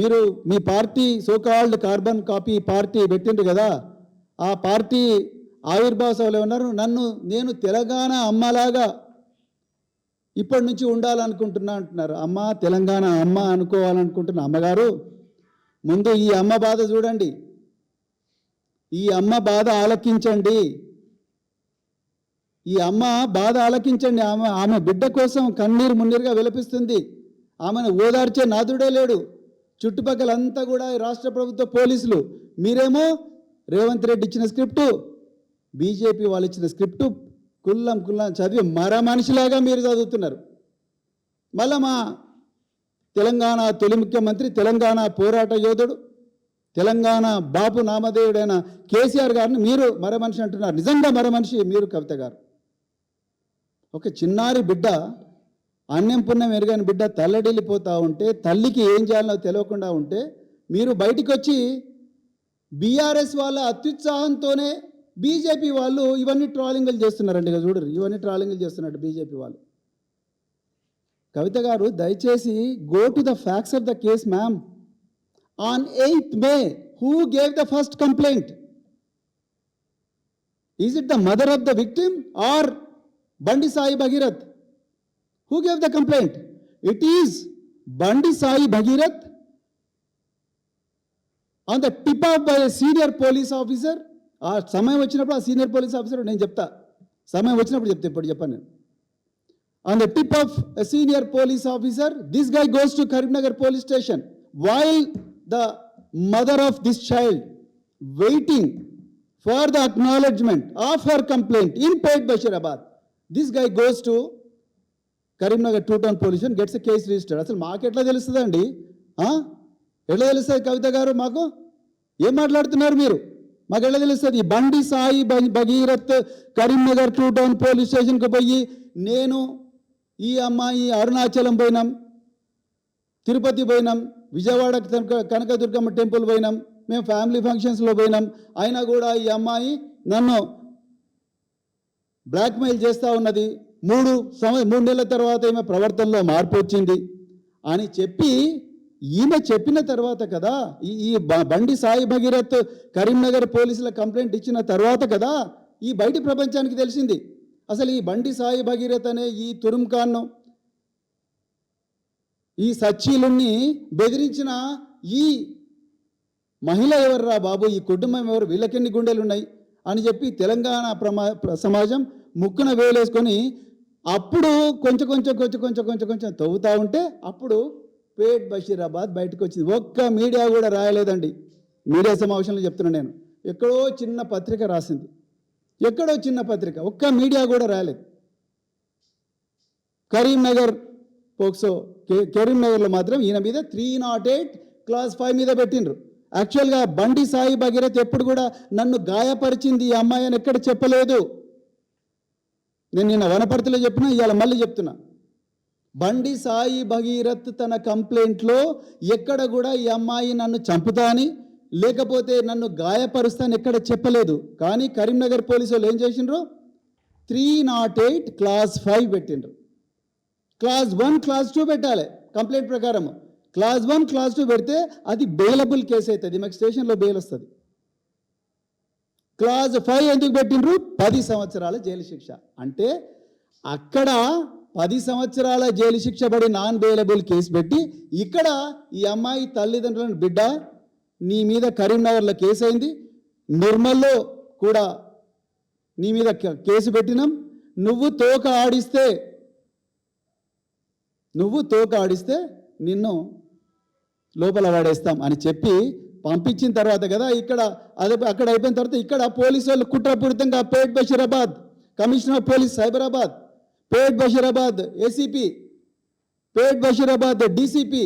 మీరు మీ party so called carbon copy party పెట్టిండ్రు కదా, ఆ పార్టీ ఆవిర్భావ సభలో ఉన్నారు, నేను తెలంగాణ అమ్మలాగా ఇప్పటి నుంచి ఉండాలనుకుంటున్నా అంటున్నారు. అమ్మ తెలంగాణ అమ్మ అనుకోవాలనుకుంటున్న అమ్మగారు, ముందు ఈ అమ్మ బాధ చూడండి, ఈ అమ్మ బాధ ఆలకించండి, ఈ అమ్మ బాధ ఆలకించండి. ఆమె బిడ్డ కోసం కన్నీరు మున్నీరుగా విలపిస్తుంది. ఆమెను ఓదార్చే నాదుడే లేడు. చుట్టుపక్కలంతా కూడా రాష్ట్ర ప్రభుత్వ పోలీసులు, మీరేమో రేవంత్ రెడ్డి ఇచ్చిన స్క్రిప్టు, బీజేపీ వాళ్ళు ఇచ్చిన స్క్రిప్టు కుల్లం చదివి మర మనిషిలాగా మీరు చదువుతున్నారు. మళ్ళా మా తెలంగాణ తొలి ముఖ్యమంత్రి, తెలంగాణ పోరాట యోధుడు, తెలంగాణ బాపు నామధేయుడైన కేసీఆర్ గారిని మీరు మర మనిషి అంటున్నారు. నిజంగా మర మనిషి మీరు కవిత గారు. ఒక చిన్నారి బిడ్డ అన్నం పుణ్యం ఎరగని బిడ్డ తల్లడిల్లిపోతూ ఉంటే, తల్లికి ఏం చేయాలో తెలియకుండా ఉంటే, మీరు బయటికి వచ్చి బీఆర్ఎస్ వాళ్ళ అత్యుత్సాహంతోనే బీజేపీ వాళ్ళు ఇవన్నీ ట్రాలింగ్లు చేస్తున్నారండి. ఇక చూడరు, ఇవన్నీ ట్రాలింగ్లు చేస్తున్నట్టు బీజేపీ వాళ్ళు. కవిత గారు దయచేసి go to the facts of the case ma'am. On 8th May, who gave the first complaint? Is it the mother of the victim or Bandi Sai Bhagirath? Who gave the complaint? It is Bandi Sai Bhagirath on the tip of by a senior police officer. ఆ సమయం వచ్చినప్పుడు ఆ సీనియర్ పోలీస్ ఆఫీసర్ నేను చెప్తా, సమయం వచ్చినప్పుడు చెప్తే ఇప్పుడు చెప్పాను నేను. On the tip of a senior police officer, this guy goes to Karimnagar police station while the mother of this child waiting for the acknowledgement of her complaint in Pet Bashirabad. This guy goes to Karimnagar two-town police and gets a case registered. అసలు మాకు ఎట్లా తెలుస్తుందండి? ఎట్లా తెలుస్తుంది కవిత గారు? మాకు ఏం మాట్లాడుతున్నారు మీరు? మాకు ఎట్లా తెలుస్తుంది? బండి సాయి భగీరథ్ కరీంనగర్ టూ-టౌన్ పోలీస్ స్టేషన్కి పోయి నేను ఈ అమ్మాయి అరుణాచలం పోయినాం, తిరుపతి పోయినాం, విజయవాడ కనకదుర్గమ్మ టెంపుల్ పోయినాం, మేము ఫ్యామిలీ ఫంక్షన్స్లో పోయినాం, అయినా కూడా ఈ అమ్మాయి నన్ను బ్లాక్మెయిల్ చేస్తూ ఉన్నది, 3 నెలల తర్వాత ఈమె ప్రవర్తనలో మార్పు వచ్చింది అని చెప్పి ఈమె చెప్పిన తర్వాత కదా ఈ బండి సాయి భగీరథ్ కరీంనగర్ పోలీసుల కంప్లైంట్ ఇచ్చిన తర్వాత కదా ఈ బయటి ప్రపంచానికి తెలిసింది. అసలు ఈ బండి సాయి భగీరథ్ అనే ఈ తురుంఖాన్ను, ఈ సచ్చీలుని బెదిరించిన ఈ మహిళ ఎవర్రా బాబు, ఈ కుటుంబం ఎవరు, వీళ్ళకెన్ని గుండెలు ఉన్నాయి అని చెప్పి తెలంగాణ సమాజం ముక్కున వేలేసుకొని అప్పుడు కొంచెం తవ్వుతూ ఉంటే అప్పుడు పేట్ బషీరాబాద్ బయటకు వచ్చింది. ఒక్క మీడియా కూడా రాయలేదండి. మీడియా సమావేశంలో చెప్తున్నాను నేను. ఎక్కడో చిన్న పత్రిక రాసింది, ఎక్కడో చిన్న పత్రిక, ఒక్క మీడియా కూడా రాయలేదు. కరీంనగర్ పోక్సో కరీంనగర్లో మాత్రం ఈయన మీద 308 Class 5 మీద పెట్టిండ్రు. యాక్చువల్గా బండి సాయి భగీరథ్ ఎప్పుడు కూడా నన్ను గాయపరిచింది ఈ అమ్మాయి అని ఎక్కడ చెప్పలేదు. నేను నిన్న వనపర్తిలో చెప్పినా, ఇవాళ మళ్ళీ చెప్తున్నా. బండి సాయి భగీరథ్ తన కంప్లైంట్లో ఎక్కడ కూడా ఈ అమ్మాయి నన్ను చంపుతా అని లేకపోతే నన్ను గాయపరుస్తాను ఎక్కడ చెప్పలేదు. కానీ కరీంనగర్ పోలీసు వాళ్ళు ఏం చేసిండ్రు? 308 Class 5 పెట్టిండ్రు. Class 1 Class 2 పెట్టాలి కంప్లైంట్ ప్రకారం. Class 1 Class 2 పెడితే అది బెయిలబుల్ కేసు అవుతుంది, మాకు స్టేషన్లో బెయిల్ వస్తుంది. Class 5 ఎందుకు పెట్టిండ్రు? 10 సంవత్సరాల జైలు శిక్ష. అంటే అక్కడ 10 సంవత్సరాల జైలు శిక్ష పడి నాన్ బెయిలబుల్ కేసు పెట్టి, ఇక్కడ ఈ అమ్మాయి తల్లిదండ్రులను బిడ్డ నీ మీద కరీంనగర్లో కేసు అయింది, నిర్మల్లో కూడా నీ మీద కేసు పెట్టినాం, నువ్వు తోక ఆడిస్తే నిన్ను లోపల వాడేస్తాం అని చెప్పి పంపించిన తర్వాత కదా ఇక్కడ అక్కడ అయిపోయిన తర్వాత ఇక్కడ పోలీసు వాళ్ళు కుట్రపూరితంగా Pet Basheerabad commissioner of police Cyberabad, Pet Basheerabad ACP, Pet Basheerabad DCP,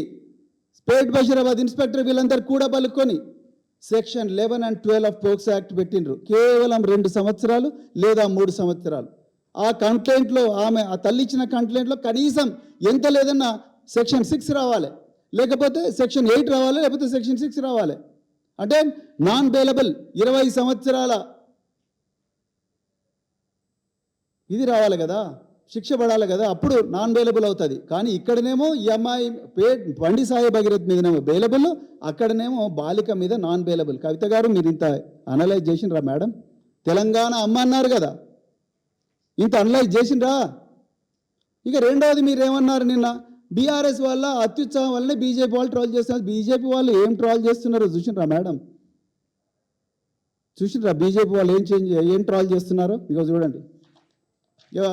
Pet Basheerabad inspector వీళ్ళందరూ కూడా పలుకొని Section 11 and 12 of POCSO act పెట్టిండ్రు. కేవలం 2 సంవత్సరాలు లేదా 3 సంవత్సరాలు. ఆ కంప్లైంట్లో ఆమె ఆ తల్లి ఇచ్చిన కంప్లైంట్లో కనీసం ఎంత లేదన్నా Section 6 రావాలి, లేకపోతే Section 8 రావాలి, లేకపోతే Section 6 రావాలి. అంటే నాన్ బెయిలబుల్ 20 సంవత్సరాల ఇది రావాలి కదా, శిక్ష పడాలి కదా, అప్పుడు నాన్ బెయిలబుల్ అవుతుంది. కానీ ఇక్కడనేమో ఈ అమ్మాయి బండి సాయి భగీరథ్ మీదనేమో బెయిలబుల్, అక్కడనేమో బాలిక మీద నాన్ బెయిలబుల్. కవిత గారు మీరు ఇంత అనలైజ్ చేసిండ్రా మేడం? తెలంగాణ అమ్మ అన్నారు కదా, ఇంత అనలైజ్ చేసిండ్రా? ఇక రెండవది మీరు ఏమన్నారు నిన్న? బీఆర్ఎస్ వల్ల అత్యుత్సాహం వల్లనే బీజేపీ వాళ్ళు ట్రాల్ చేస్తున్నారు. బీజేపీ వాళ్ళు ఏం ట్రాల్ చేస్తున్నారో చూసిండ్రా మేడం? చూసిండ్రా బీజేపీ వాళ్ళు ఏం ట్రాల్ చేస్తున్నారో? ఇక చూడండి,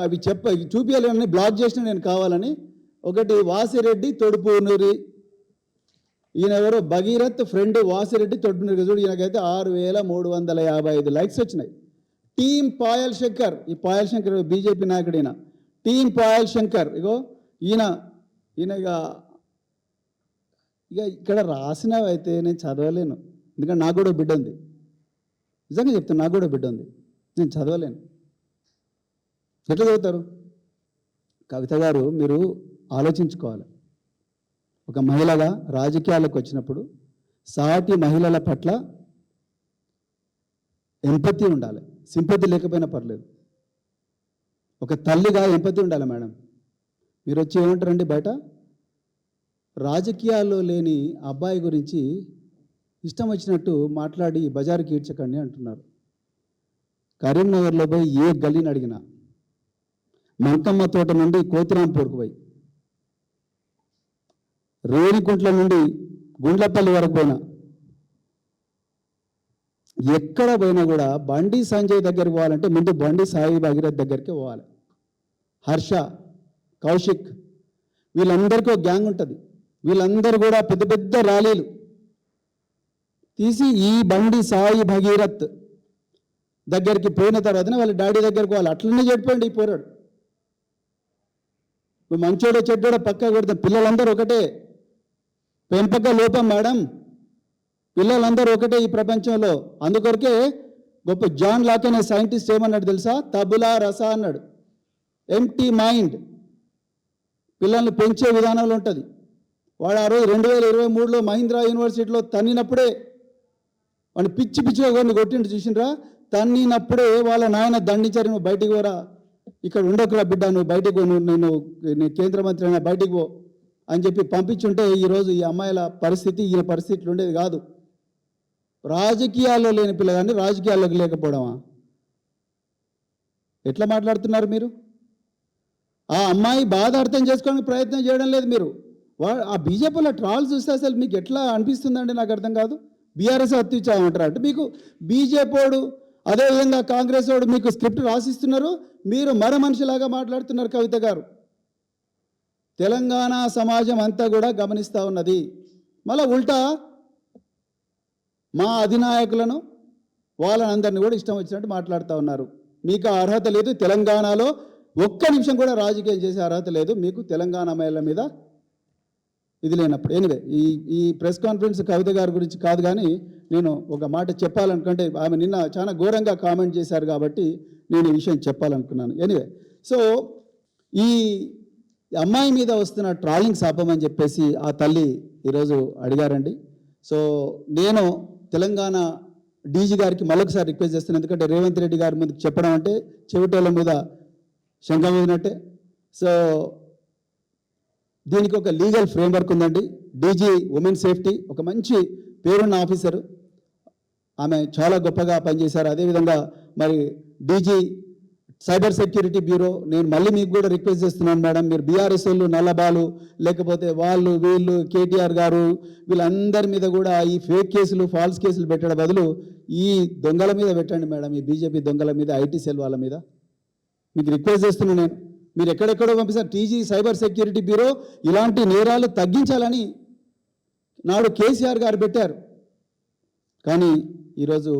అవి చూపించాలని బ్లాక్ చేసిన నేను కావాలని. ఒకటి వాసిరెడ్డి తొడుపునూరి, ఈయన ఎవరో భగీరథ్ ఫ్రెండ్ వాసిరెడ్డి తొడుపునూరి. చూడు ఈయనకైతే 6355 లైక్స్ వచ్చినాయి. టీం పాయల్ శంకర్, ఈ పాయల్ శంకర్ బీజేపీ నాయకుడు ఈయన. టీం పాయల్ శంకర్, ఈయన ఇక ఇక్కడ రాసినవైతే నేను చదవలేను, ఎందుకంటే నాకు కూడా బిడ్డ ఉంది. నిజంగా చెప్తాను, నాకు కూడా బిడ్డ ఉంది, నేను చదవలేను. ఎట్లా చదువుతారు? కవిత గారు మీరు ఆలోచించుకోవాలి. ఒక మహిళగా రాజకీయాలకు వచ్చినప్పుడు సాటి మహిళల పట్ల ఎంపతి ఉండాలి. సింపతి లేకపోయినా పర్లేదు. ఒక తల్లిగా ఎంపతి ఉండాలి మేడం. మీరు వచ్చి ఏమంటారండి బయట రాజకీయాల్లో లేని అబ్బాయి గురించి ఇష్టం వచ్చినట్టు మాట్లాడి బజారుకి ఈడ్చకండి అంటున్నారు. కరీంనగర్లో పోయి ఏ గల్లీని అడిగినా, మంకమ్మ తోట నుండి కోతిరాంపూర్కు పోయి, రేణికుంట్ల నుండి గుండ్లపల్లి వరకు పోయినా, ఎక్కడ పోయినా కూడా బండి సంజయ్ దగ్గరికి పోవాలంటే ముందు బండి సాయి భగీరథ్ దగ్గరికి పోవాలి. హర్ష, కౌశిక్, వీళ్ళందరికీ ఒక గ్యాంగ్ ఉంటుంది. వీళ్ళందరూ కూడా పెద్ద పెద్ద ర్యాలీలు తీసి ఈ బండి సాయి భగీరథ్ దగ్గరికి పోయిన తర్వాతనే వాళ్ళ డాడీ దగ్గరికి పోవాలి. అట్లనే చెప్పండి ఈ పోరాడు. మంచోడో చెడ్డోడో పక్కా కొడతాం. పిల్లలందరూ ఒకటే, పెంపక లోపం మేడం. పిల్లలందరూ ఒకటే ఈ ప్రపంచంలో. అందుకొరకే గొప్ప జాన్ లాక్ అనే సైంటిస్ట్ ఏమన్నాడు తెలుసా? తబులా రస అన్నాడు. ఎంప్టీ మైండ్ పిల్లల్ని పెంచే విధానంలో ఉంటుంది. వాడు ఆ రోజు 2023లో మహీంద్రా యూనివర్సిటీలో తన్నినప్పుడే వాడిని పిచ్చి పిచ్చిగా కొన్ని కొట్టిండు చూసిండ్రా. తన్నినప్పుడే వాళ్ళ నాయన దండించారు, నువ్వు బయటికి పోరా, ఇక్కడ ఉండకురా బిడ్డ, నువ్వు బయటికి పో, నేను కేంద్ర మంత్రి అయినా బయటికి పో అని చెప్పి పంపించుంటే ఈరోజు ఈ అమ్మాయిల పరిస్థితి ఈ పరిస్థితులు ఉండేది కాదు. రాజకీయాల్లో లేని పిల్లగాన్ని రాజకీయాల్లోకి లేకపోవడమా? ఎట్లా మాట్లాడుతున్నారు మీరు? ఆ అమ్మాయి బాధ అర్థం చేసుకోవడానికి ప్రయత్నం చేయడం లేదు మీరు. ఆ బీజేపీలో ట్రాల్స్ చూస్తే అసలు మీకు ఎట్లా అనిపిస్తుందండి? నాకు అర్థం కాదు. బీఆర్ఎస్ అత్యుచ్చామంటారు అంటే మీకు బీజేపీడు, అదేవిధంగా కాంగ్రెస్ వాడు మీకు స్క్రిప్ట్ రాసిస్తున్నారు, మీరు మర మనిషిలాగా మాట్లాడుతున్నారు. కవిత గారు, తెలంగాణ సమాజం అంతా కూడా గమనిస్తూ ఉన్నది. మళ్ళీ ఉల్టా మా అధినాయకులను వాళ్ళనందరినీ కూడా ఇష్టం వచ్చినట్టు మాట్లాడుతూ ఉన్నారు. మీకు ఆ అర్హత లేదు. తెలంగాణలో ఒక్క నిమిషం కూడా రాజకీయం చేసే అర్హత లేదు మీకు, తెలంగాణ మహిళల మీద ఇది లేనప్పుడు. ఎనివే, ఈ ప్రెస్ కాన్ఫరెన్స్ కవిత గారి గురించి కాదు, కానీ నేను ఒక మాట చెప్పాలనుకుంటే ఆమె నిన్న చాలా ఘోరంగా కామెంట్ చేశారు కాబట్టి నేను ఈ విషయం చెప్పాలనుకున్నాను. ఎనివే, సో ఈ అమ్మాయి మీద వస్తున్న ట్రాలింగ్స్ ఆపమని చెప్పేసి ఆ తల్లి ఈరోజు అడిగారండి. సో నేను తెలంగాణ డీజీ గారికి మరొకసారి రిక్వెస్ట్ చేస్తున్నాను. ఎందుకంటే రేవంత్ రెడ్డి గారి ముందుకు చెప్పడం అంటే చెవిటోళ్ళ మీద శంఖం ఊదినట్టే. సో దీనికి ఒక లీగల్ ఫ్రేమ్వర్క్ ఉందండి. డీజీ ఉమెన్ సేఫ్టీ ఒక మంచి పేరున్న ఆఫీసరు, ఆమె చాలా గొప్పగా పనిచేశారు. అదేవిధంగా మరి డీజీ సైబర్ సెక్యూరిటీ బ్యూరో, నేను మళ్ళీ మీకు కూడా రిక్వెస్ట్ చేస్తున్నాను మేడం, మీరు బీఆర్ఎస్ వాళ్ళు నల్లబాలు, లేకపోతే వాళ్ళు వీళ్ళు కేటీఆర్ గారు వీళ్ళందరి మీద కూడా ఈ ఫేక్ కేసులు ఫాల్స్ కేసులు పెట్టడం బదులు ఈ దొంగల మీద పెట్టండి మేడం, ఈ బీజేపీ దొంగల మీద, ఐటీ సెల్ వాళ్ళ మీద మీకు రిక్వెస్ట్ చేస్తున్నాను నేను. మీరు ఎక్కడెక్కడో పంపిస్తారు. టీజీ సైబర్ సెక్యూరిటీ బ్యూరో ఇలాంటి నేరాలు తగ్గించాలని నాడు కేసీఆర్ గారు పెట్టారు. కానీ ఈరోజు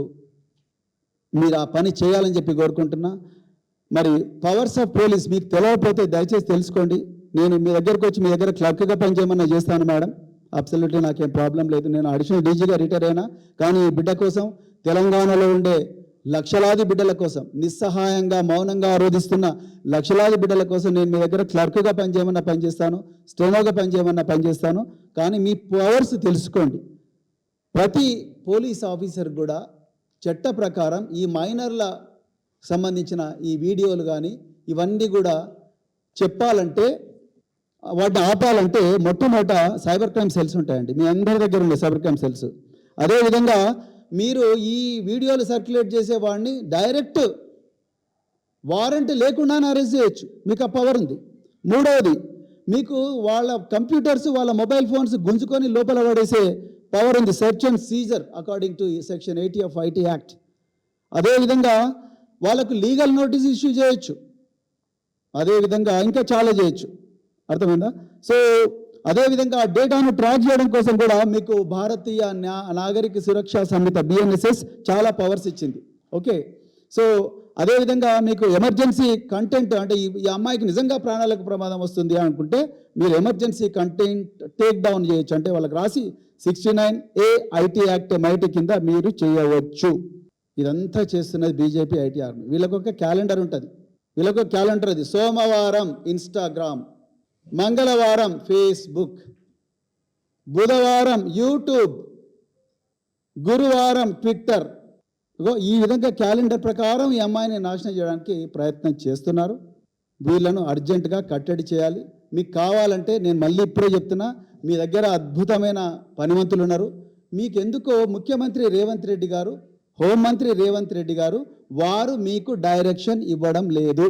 మీరు ఆ పని చేయాలని చెప్పి కోరుకుంటున్నా. మరి పవర్స్ ఆఫ్ పోలీస్ మీకు తెలియకపోతే దయచేసి తెలుసుకోండి. నేను మీ దగ్గరకు వచ్చి మీ దగ్గర క్లర్క్గా పనిచేయమన్నా చేస్తాను మేడం, అబ్సల్యూట్లీ నాకేం ప్రాబ్లం లేదు. నేను అడిషనల్ డీజీగా రిటైర్ అయినా, కానీ ఈ బిడ్డ కోసం, తెలంగాణలో ఉండే లక్షలాది బిడ్డల కోసం, నిస్సహాయంగా మౌనంగా ఆరోధిస్తున్న లక్షలాది బిడ్డల కోసం నేను మీ దగ్గర క్లర్క్గా పనిచేయమన్నా పనిచేస్తాను, స్టెనోగా పనిచేయమన్నా పనిచేస్తాను. కానీ మీ పవర్స్ తెలుసుకోండి. ప్రతి పోలీస్ ఆఫీసర్ కూడా చట్ట ప్రకారం ఈ మైనర్ల సంబంధించిన ఈ వీడియోలు కానీ ఇవన్నీ కూడా చెప్పాలంటే, వాటిని ఆపాలంటే మొట్టమొదట సైబర్ క్రైమ్ సెల్స్ ఉంటాయండి. మీ అందరి దగ్గర ఉండే సైబర్ క్రైమ్ సెల్స్. అదేవిధంగా మీరు ఈ వీడియోలు సర్క్యులేట్ చేసేవాడిని డైరెక్ట్ వారెంట్ లేకుండానే అరెస్ట్ చేయొచ్చు, మీకు ఆ పవర్ ఉంది. మూడవది, మీకు వాళ్ళ కంప్యూటర్స్ వాళ్ళ మొబైల్ ఫోన్స్ గుంజుకొని లోపల పడేసే పవర్ ఉంది, search and seizure according to section 80 of IT act. అదేవిధంగా వాళ్ళకు లీగల్ నోటీస్ ఇష్యూ చేయొచ్చు, అదేవిధంగా ఇంకా చాలా చేయొచ్చు. అర్థమైందా? సో అదేవిధంగా డేటాను ట్రాక్ చేయడం కోసం కూడా మీకు భారతీయ నాగరిక సురక్షా సంహిత BNSS చాలా పవర్స్ ఇచ్చింది. ఓకే, సో అదేవిధంగా మీకు ఎమర్జెన్సీ కంటెంట్ అంటే ఈ అమ్మాయికి నిజంగా ప్రాణాలకు ప్రమాదం వస్తుంది అనుకుంటే మీరు ఎమర్జెన్సీ కంటెంట్ టేక్ డౌన్ చేయొచ్చు. అంటే వాళ్ళకి రాసి 69A ఐటీ యాక్ట్ MIT కింద మీరు చేయవచ్చు. ఇదంతా చేస్తున్నది బీజేపీ ఐటీ ఆర్మీ. వీళ్ళకు ఒక క్యాలెండర్ ఉంటుంది, వీళ్ళకు క్యాలెండర్ అది సోమవారం ఇన్స్టాగ్రామ్, మంగళవారం ఫేస్బుక్, బుధవారం యూట్యూబ్, గురువారం ట్విట్టర్. ఈ విధంగా క్యాలెండర్ ప్రకారం ఈ అమ్మాయిని నాశనం చేయడానికి ప్రయత్నం చేస్తున్నారు. వీళ్ళను అర్జెంటుగా కట్టడి చేయాలి. మీకు కావాలంటే నేను మళ్ళీ ఇప్పుడే చెప్తున్నా, మీ దగ్గర అద్భుతమైన పనిమంతులు ఉన్నారు. మీకు ఎందుకో ముఖ్యమంత్రి రేవంత్ రెడ్డి గారు, హోంమంత్రి రేవంత్ రెడ్డి గారు వారు మీకు డైరెక్షన్ ఇవ్వడం లేదు.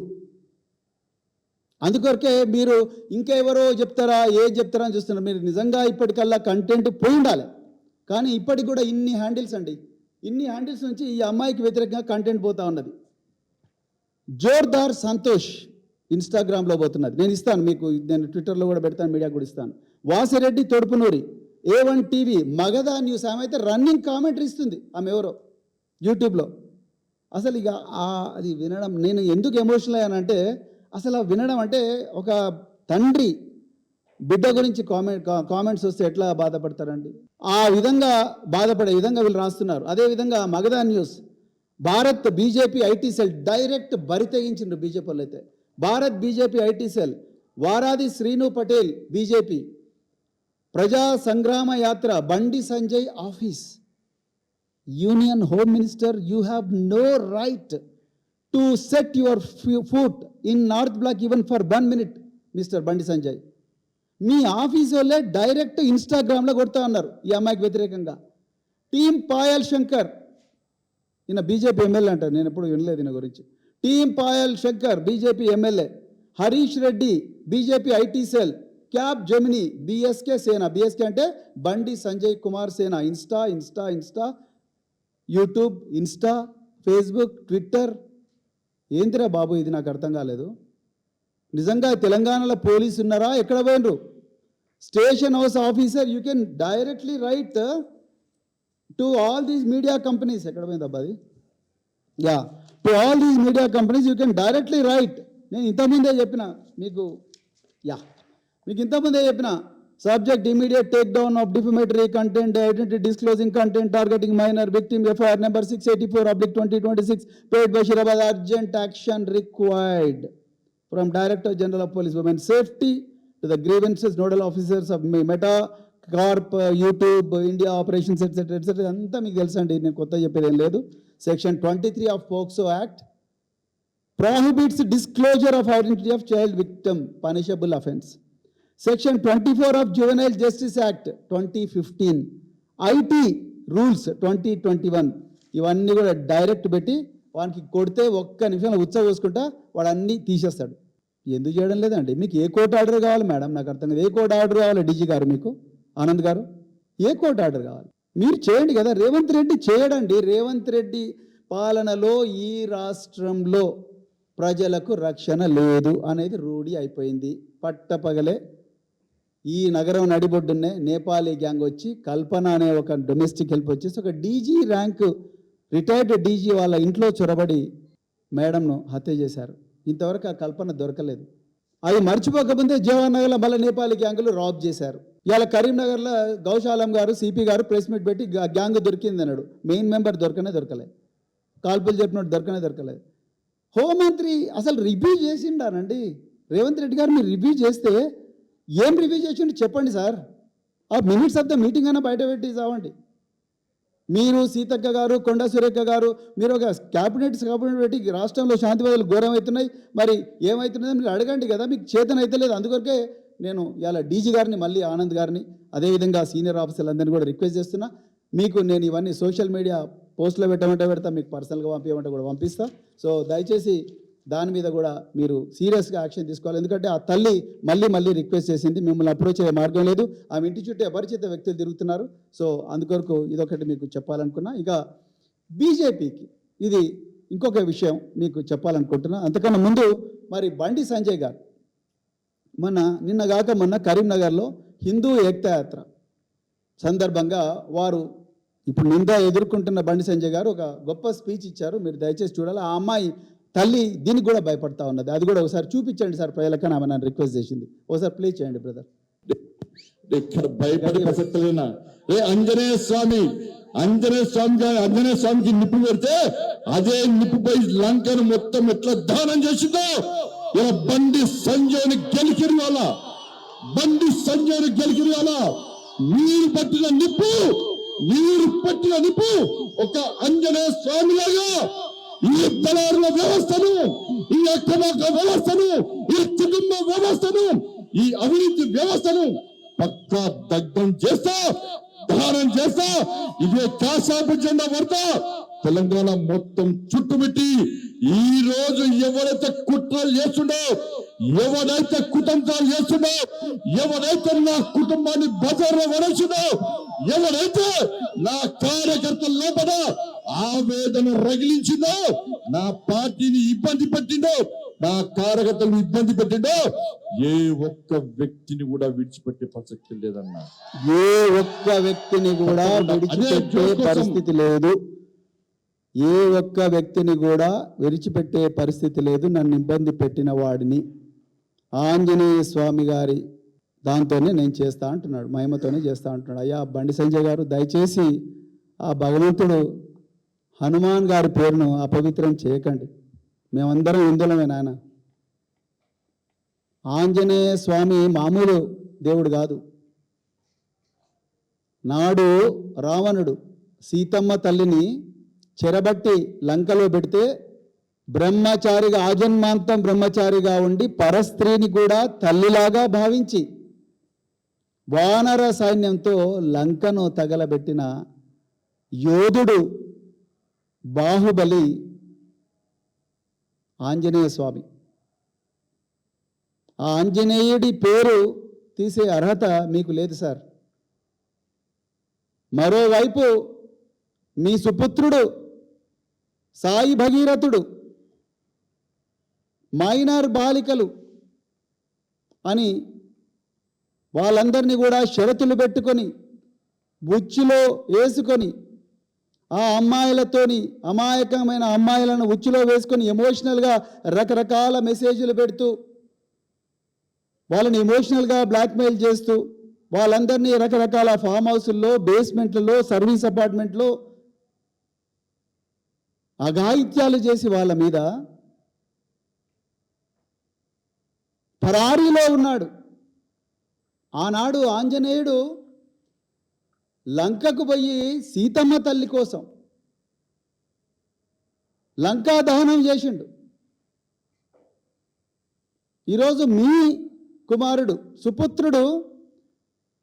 అందుకొరకే మీరు ఇంకెవరో చెప్తారా ఏది చెప్తారా అని చూస్తున్నారు. మీరు నిజంగా ఇప్పటికల్లా కంటెంట్ పోయి ఉండాలి. కానీ ఇప్పటికి కూడా ఇన్ని హ్యాండిల్స్ అండి, ఇన్ని హ్యాండిల్స్ నుంచి ఈ అమ్మాయికి వ్యతిరేకంగా కంటెంట్ పోతా ఉన్నది. జోర్దార్ సంతోష్ ఇన్స్టాగ్రామ్లో పోతున్నది. నేను ఇస్తాను మీకు, నేను ట్విట్టర్లో కూడా పెడతాను, మీడియా కూడా ఇస్తాను. Vasireddy Thodupunuri A1 TV Magadha news, ఆమె అయితే రన్నింగ్ కామెంటరీ ఇస్తుంది. ఆమె ఎవరో యూట్యూబ్లో. అసలు ఇక అది వినడం నేను ఎందుకు ఎమోషనల్ అయ్యానంటే, అసలు వినడం అంటే ఒక తండ్రి బిడ్డ గురించి కామెంట్స్ వస్తే ఎట్లా బాధపడతారండి, ఆ విధంగా బాధపడే విధంగా వీళ్ళు రాస్తున్నారు. అదేవిధంగా Magadha news, Bharat BJP IT cell direct బరి తెగించిండ్రు బీజేపీ వాళ్ళు అయితే. Bharat BJP IT cell, Varadhi Sreenu Patel BJP, Praja Sangrama Yatra Bandi Sanjay office, union home minister, you have no right to set your foot in north block even for 1 minute mister Bandi Sanjay. మీ ఆఫీస్ వాళ్ళే డైరెక్ట్ ఇన్స్టాగ్రామ్లో కొడతా ఉన్నారు ఈ అమ్మాయికి వ్యతిరేకంగా. టీం పాయల్ శంకర్, ఈయన బీజేపీ ఎమ్మెల్యే అంటారు, నేను ఎప్పుడు వినలేదు ఈయన గురించి. Team Payal Shankar BJP MLA, Harish Reddy BJP IT cell, cab Gemini BSK సేన, బీఎస్కే అంటే బండి సంజయ్ కుమార్ సేన. Insta, YouTube, Insta, Facebook, Twitter. ఏంటిరా బాబు ఇది, నాకు అర్థం కాలేదు. నిజంగా తెలంగాణలో పోలీసు ఉన్నారా, ఎక్కడ పోయినరు? Station house officer, you can directly write to all these media companies. ఎక్కడ పోయింది అబ్బా అది? Yeah, to all these media companies you can directly write. నేను ఇంతకుముందే చెప్పిన మీకు, మీకు ఇంతకుముందే చెప్పిన, subject immediate take down of defamatory content, identity disclosing content targeting minor victim, FIR number 684/2026 paid by Shirabad. Urgent action required from Director General of Police, Women Safety to the grievances nodal officers of Meta Corp, YouTube, India operations, etc. అంతా మీకు తెలుసండి, నేను కొత్త చెప్పేది ఏం లేదు. Section 23 of POCSO Act prohibits disclosure of identity of child victim, punishable offence. Section 24 of Juvenile Justice Act 2015, IT Rules 2021, ఇవన్నీ కూడా డైరెక్ట్ పెట్టి వానికి కొడితే ఒక్క నిమిషంలో ఉత్సవేసుకుంటా వాడు అన్నీ తీసేస్తాడు. ఎందుకు చేయడం లేదండి? మీకు ఏ కోర్టు ఆర్డర్ కావాలి మేడం? నాకు అర్థం కాదు. ఏ కోర్టు ఆర్డర్ కావాలి డీజీ గారు, మీకు ఆనంద్ గారు? ఏ కోర్టు ఆర్డర్ కావాలి? మీరు చేయండి కదా. రేవంత్ రెడ్డి చేయడండి. రేవంత్ రెడ్డి పాలనలో ఈ రాష్ట్రంలో ప్రజలకు రక్షణ లేదు అనేది రూఢి అయిపోయింది. పట్టపగలే ఈ నగరం నడిబొడ్డునే నేపాలీ గ్యాంగ్ వచ్చి, కల్పన అనే ఒక డొమెస్టిక్ హెల్ప్ వచ్చేసి ఒక డీజీ ర్యాంకు రిటైర్డ్ డీజీ వాళ్ళ ఇంట్లో చొరబడి మేడంను హత్య చేశారు. ఇంతవరకు ఆ కల్పన దొరకలేదు. అది మర్చిపోకముందే జవహర్ నగర్లో మళ్ళీ నేపాలీ గ్యాంగులు రాబ్ చేశారు. ఇవాళ కరీంనగర్లో గౌశాలం గారు, సిపి గారు ప్రెస్ మీట్ పెట్టి గ్యాంగ్ దొరికింది అన్నాడు. మెయిన్ మెంబర్ దొరకలేదు. కాల్పులు చెప్పినట్టు దొరకలేదు. హోంమంత్రి అసలు రివ్యూ చేసిండానండి రేవంత్ రెడ్డి గారు. మీరు రివ్యూ చేస్తే ఏం రివ్యూ చేసిండు చెప్పండి సార్. ఆ మినిట్స్ ఆఫ్ ద మీటింగ్ అయినా బయట పెట్టి చావండి. మీరు సీతక్క గారు, కొండా సురేఖ గారు, మీరు ఒక క్యాబినెట్ పెట్టి రాష్ట్రంలో శాంతి భద్రతలు ఘోరం అవుతున్నాయి, మరి ఏమవుతున్నదో మీరు అడగండి కదా. మీకు చేతన అయితే లేదు. అందుకొరకే నేను ఇవాళ డీజీ గారిని, మళ్ళీ ఆనంద్ గారిని, అదేవిధంగా సీనియర్ ఆఫీసర్లందరినీ కూడా రిక్వెస్ట్ చేస్తున్నా. మీకు నేను ఇవన్నీ సోషల్ మీడియా పోస్టులో పెట్టమంటే పెడతా, మీకు పర్సనల్గా పంపించమంటే కూడా పంపిస్తా. సో దయచేసి దాని మీద కూడా మీరు సీరియస్గా యాక్షన్ తీసుకోవాలి. ఎందుకంటే ఆ తల్లి మళ్ళీ రిక్వెస్ట్ చేసింది, మిమ్మల్ని అప్రోచ్ అయ్యే మార్గం లేదు, ఆమె ఇంటి చుట్టూ అపరిచిత వ్యక్తులు తిరుగుతున్నారు. సో అందుకొరకు ఇదొకటి మీకు చెప్పాలనుకున్నా. ఇక బీజేపీకి ఇది ఇంకొక విషయం మీకు చెప్పాలనుకుంటున్నా. అంతకన్నా ముందు మరి బండి సంజయ్ గారు మొన్న కరీంనగర్లో హిందూ ఏకతాయాత్ర సందర్భంగా వారు ఇప్పుడు నింద ఎదుర్కొంటున్న బండి సంజయ్ గారు ఒక గొప్ప స్పీచ్ ఇచ్చారు. మీరు దయచేసి చూడాలి. ఆ అమ్మాయి తల్లి దీనికి కూడా భయపడతా ఉన్నది. అది కూడా ఒకసారి చూపించండి సార్ ప్రజలకని ఆమె నన్ను రిక్వెస్ట్ చేసింది. ఒకసారి ప్లే చేయండి బ్రదర్. ఇక్కడ భయపడే ప్రసక్తులేనా? ఆంజనేయ స్వామికి నిప్పు పెడితే అదే నిప్పుపై లంకను మొత్తం ఎట్లా దానం చేసిందో ఇలా బండి సంజయ్ని గెలికిన వాళ్ళ బండి సంజయ్ను గెలికియాలా నీరు పట్టిన నిప్పు ఒక ఆంజనేయ స్వామిలాగా ఈ దళారుల వ్యవస్థను, ఈ అక్రమార్క వ్యవస్థను, ఈ కుటుంబ వ్యవస్థను, ఈ అవినీతి వ్యవస్థను పక్కా దగ్ధం చేస్తా, దహనం చేస్తా. ఇదే కాశాపు జెండా పడతా తెలంగాణ మొత్తం చుట్టుముట్టి ఈ రోజు ఎవరైతే కుట్రలు చేస్తుండో, ఎవరైతే కుతంత్రాలు చేస్తుండో, ఎవరైతే నా కుటుంబాన్ని బజార్లో వరచుండో, ఎవరైతే నా కార్యకర్తల లోపల ఆవేదన రగిలించిందో, నా పార్టీని ఇబ్బంది పెట్టిండో, నా కార్యకర్తలను ఇబ్బంది పెట్టిండో, ఏ ఒక్క వ్యక్తిని కూడా విడిచిపెట్టే ప్రసక్తి లేదన్నా. ఏ ఒక్క వ్యక్తిని కూడా విడిచిపెట్టే పరిస్థితి లేదు. ఏ ఒక్క వ్యక్తిని కూడా విడిచిపెట్టే పరిస్థితి లేదు. నన్ను ఇబ్బంది పెట్టిన వాడిని ఆంజనేయ స్వామి గారి దాంతోనే నేను చేస్తా అంటున్నాడు, మహిమతోనే చేస్తా అంటున్నాడు. అయ్యా బండి సంజయ్ గారు, దయచేసి ఆ భగవంతుడు హనుమాన్ గారి పేరును అపవిత్రం చేయకండి. మేమందరం హిందువులమే నాయన. ఆంజనేయ స్వామి మామూలు దేవుడు కాదు. నాడు రావణుడు సీతమ్మ తల్లిని చెరబట్టి లంకలో పెడితే బ్రహ్మచారిగా, ఆజన్మాంతం బ్రహ్మచారిగా ఉండి పరస్త్రీని కూడా తల్లిలాగా భావించి వానర సైన్యంతో లంకను తగలబెట్టిన యోధుడు బాహుబలి ఆంజనేయ స్వామి. ఆ ఆంజనేయుడి పేరు తీసే అర్హత మీకు లేదు సార్. మరోవైపు మీ సుపుత్రుడు సాయి భగీరథుడు మైనర్ బాలికలు అని వాళ్ళందరినీ కూడా షరతులు పెట్టుకొని ఉచ్చులో వేసుకొని ఆ అమ్మాయిలతోని, అమాయకమైన అమ్మాయిలను ఉచ్చులో వేసుకొని ఎమోషనల్గా రకరకాల మెసేజ్లు పెడుతూ వాళ్ళని ఎమోషనల్గా బ్లాక్మెయిల్ చేస్తూ వాళ్ళందరినీ రకరకాల ఫామ్ హౌస్ల్లో, బేస్మెంట్లలో, సర్వీస్ అపార్ట్మెంట్లో అఘాయిత్యాలు చేసి వాళ్ళ మీద పరారీలో ఉన్నాడు. ఆనాడు ఆంజనేయుడు లంకకు పోయి సీతమ్మ తల్లి కోసం లంకా దహనం చేసిండు. ఈరోజు మీ కుమారుడు సుపుత్రుడు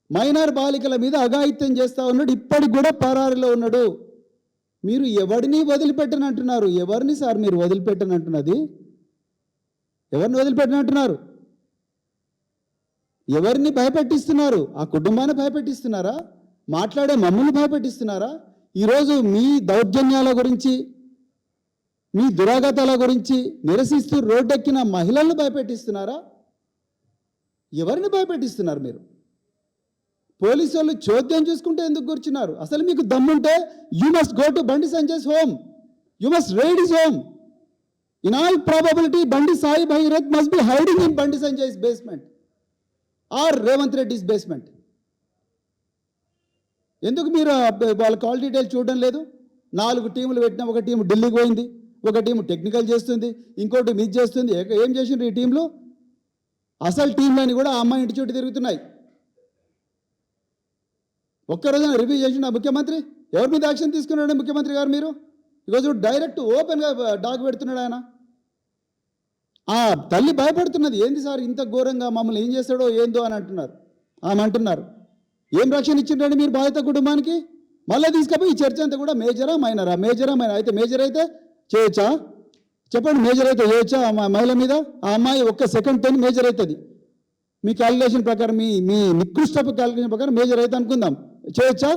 మైనర్ బాలికల మీద అఘాయిత్యం చేస్తూ ఉన్నాడు. ఇప్పటికి కూడా పరారీలో ఉన్నాడు. మీరు ఎవరిని వదిలిపెట్టనంటున్నారు? ఎవరిని సార్ మీరు వదిలిపెట్టనంటున్నది? ఎవరిని వదిలిపెట్టనంటున్నారు? ఎవరిని భయపెట్టిస్తున్నారు? ఆ కుటుంబాన్ని భయపెట్టిస్తున్నారా? మాట్లాడే మమ్మల్ని భయపెట్టిస్తున్నారా? ఈరోజు మీ దౌర్జన్యాల గురించి, మీ దురాగతాల గురించి నిరసిస్తూ రోడ్డెక్కిన మహిళలను భయపెట్టిస్తున్నారా? ఎవరిని భయపెట్టిస్తున్నారు మీరు? పోలీసు వాళ్ళు చోద్యం చూసుకుంటే ఎందుకు కూర్చున్నారు? అసలు మీకు దమ్ముంటే you must go to Bandi Sanjay's home, you must raid his home. In all probability Bandi Sai Bhagirath must be hiding in Bandi Sanjay's basement or Revanth Reddy's basement. ఎందుకు మీరు వాళ్ళ కాల్ డీటెయిల్స్ చూడడం లేదు? 4 టీములు పెట్టినా ఒక టీం ఢిల్లీకి పోయింది, ఒక టీం టెక్నికల్ చేస్తుంది, ఇంకోటి మిస్ చేస్తుంది. ఏం చేసిండ్రు ఈ టీంలు? అసలు టీంలని కూడా ఆ అమ్మాయి ఇంటి చుట్టూ తిరుగుతున్నాయి. ఒక్కరోజున రివ్యూ చేసిండు ఆ ముఖ్యమంత్రి? ఎవరి మీద యాక్షన్ తీసుకున్నాడు ముఖ్యమంత్రి గారు? మీరు ఈరోజు డైరెక్ట్ ఓపెన్గా డాగ్ పెడుతున్నాడు ఆయన. ఆ తల్లి భయపడుతున్నది. ఏంది సార్ ఇంత ఘోరంగా మమ్మల్ని ఏం చేస్తాడో ఏందో అని అంటున్నారు. ఆమె అంటున్నారు, ఏం రక్షణ ఇచ్చిండండి మీరు బాధిత కుటుంబానికి? మళ్ళీ తీసుకపోయి ఈ చర్చ అంతా కూడా మేజరా మైనరా? మేజరా మైనర్ అయితే మేజర్ అయితే చేయొచ్చా? చెప్పండి, మేజర్ అయితే చేయొచ్చా మహిళ మీద? ఆ అమ్మాయి ఒక్క సెకండ్తో మేజర్ అవుతుంది. మీ క్యాలిక్యులేషన్ ప్రకారం, మీ నికృష్టపు క్యాలిక్యులేషన్ ప్రకారం మేజర్ అయితే అనుకుందాం, చేయొచ్చా?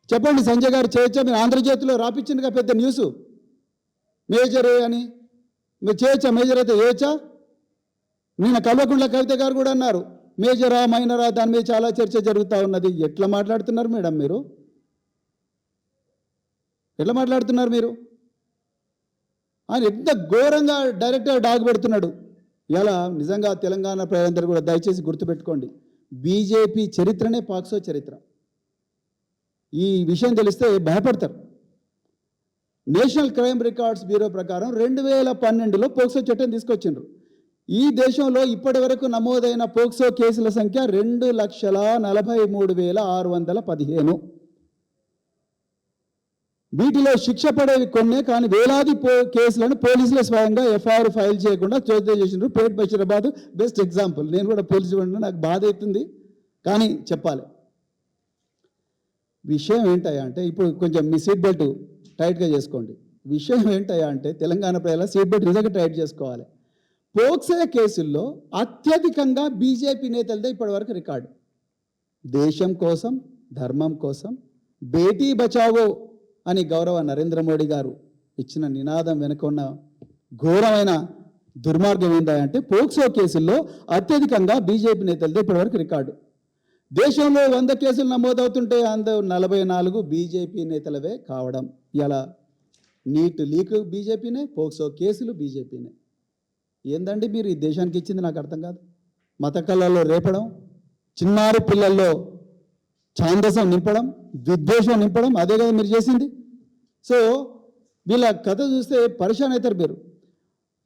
చెప్పండి సంజయ్ గారు, చేయొచ్చా? మీరు ఆంధ్రజ్యోతిలో రాపించిందిగా పెద్ద న్యూస్ మేజర్ అని. మీరు చేయొచ్చా? మేజర్ అయితే చేయొచ్చా? నిన్న కల్వకుంట్ల కవిత గారు కూడా అన్నారు, మేజరా మైనరా దాని మీద చాలా చర్చ జరుగుతూ ఉన్నది. ఎట్లా మాట్లాడుతున్నారు మేడం మీరు? ఎట్లా మాట్లాడుతున్నారు మీరు? ఆయన ఎంత ఘోరంగా డైరెక్ట్గా డాగ్ పెడుతున్నాడు. ఇలా నిజంగా తెలంగాణ ప్రజలందరూ కూడా దయచేసి గుర్తుపెట్టుకోండి, బీజేపీ చరిత్రనే పాక్సో చరిత్ర. ఈ విషయం తెలిస్తే భయపడతారు. నేషనల్ క్రైమ్ రికార్డ్స్ బ్యూరో ప్రకారం 2012లో పోక్సో చట్టం తీసుకొచ్చిండ్రు. ఈ దేశంలో ఇప్పటి వరకు నమోదైన పోక్సో కేసుల సంఖ్య 2,43,615. వీటిలో శిక్ష పడేవి కొన్నే, కానీ వేలాది కేసులను పోలీసులు స్వయంగా ఎఫ్ఐఆర్ ఫైల్ చేయకుండా చోద్యం చేసినారు. పేట్ బషీరాబాద్ బెస్ట్ ఎగ్జాంపుల్. నేను కూడా పోలీసు ఉంటే నాకు బాధ అవుతుంది, కానీ చెప్పాలి. విషయం ఏంటయ్యా అంటే, ఇప్పుడు కొంచెం మీ సీట్ బెల్ట్ టైట్గా చేసుకోండి. విషయం ఏంటయ్యా అంటే, తెలంగాణ ప్రజల సీట్ బెల్ట్ నిజంగా టైట్ చేసుకోవాలి. పోక్సో కేసుల్లో అత్యధికంగా బీజేపీ నేతలదే ఇప్పటివరకు రికార్డు. దేశం కోసం, ధర్మం కోసం బేటీ బచావో అని గౌరవ నరేంద్ర మోడీ గారు ఇచ్చిన నినాదం వెనుక ఉన్న ఘోరమైన దుర్మార్గం ఏంటంటే, పోక్సో కేసుల్లో అత్యధికంగా బీజేపీ నేతలదే ఇప్పటివరకు రికార్డు. దేశంలో 100 కేసులు నమోదవుతుంటే 44 బీజేపీ నేతలవే కావడం. ఇలా నీట్ లీక్ బీజేపీనే, పోక్సో కేసులు బీజేపీనే. ఏందండి మీరు ఈ దేశానికి ఇచ్చింది? నాకు అర్థం కాదు. మత కళల్లో రేపడం, చిన్నారి పిల్లల్లో ఛాందసం నింపడం, విద్వేషం నింపడం, అదే కదా మీరు చేసింది. సో వీళ్ళ కథ చూస్తే పరిశాన్ అవుతారు మీరు.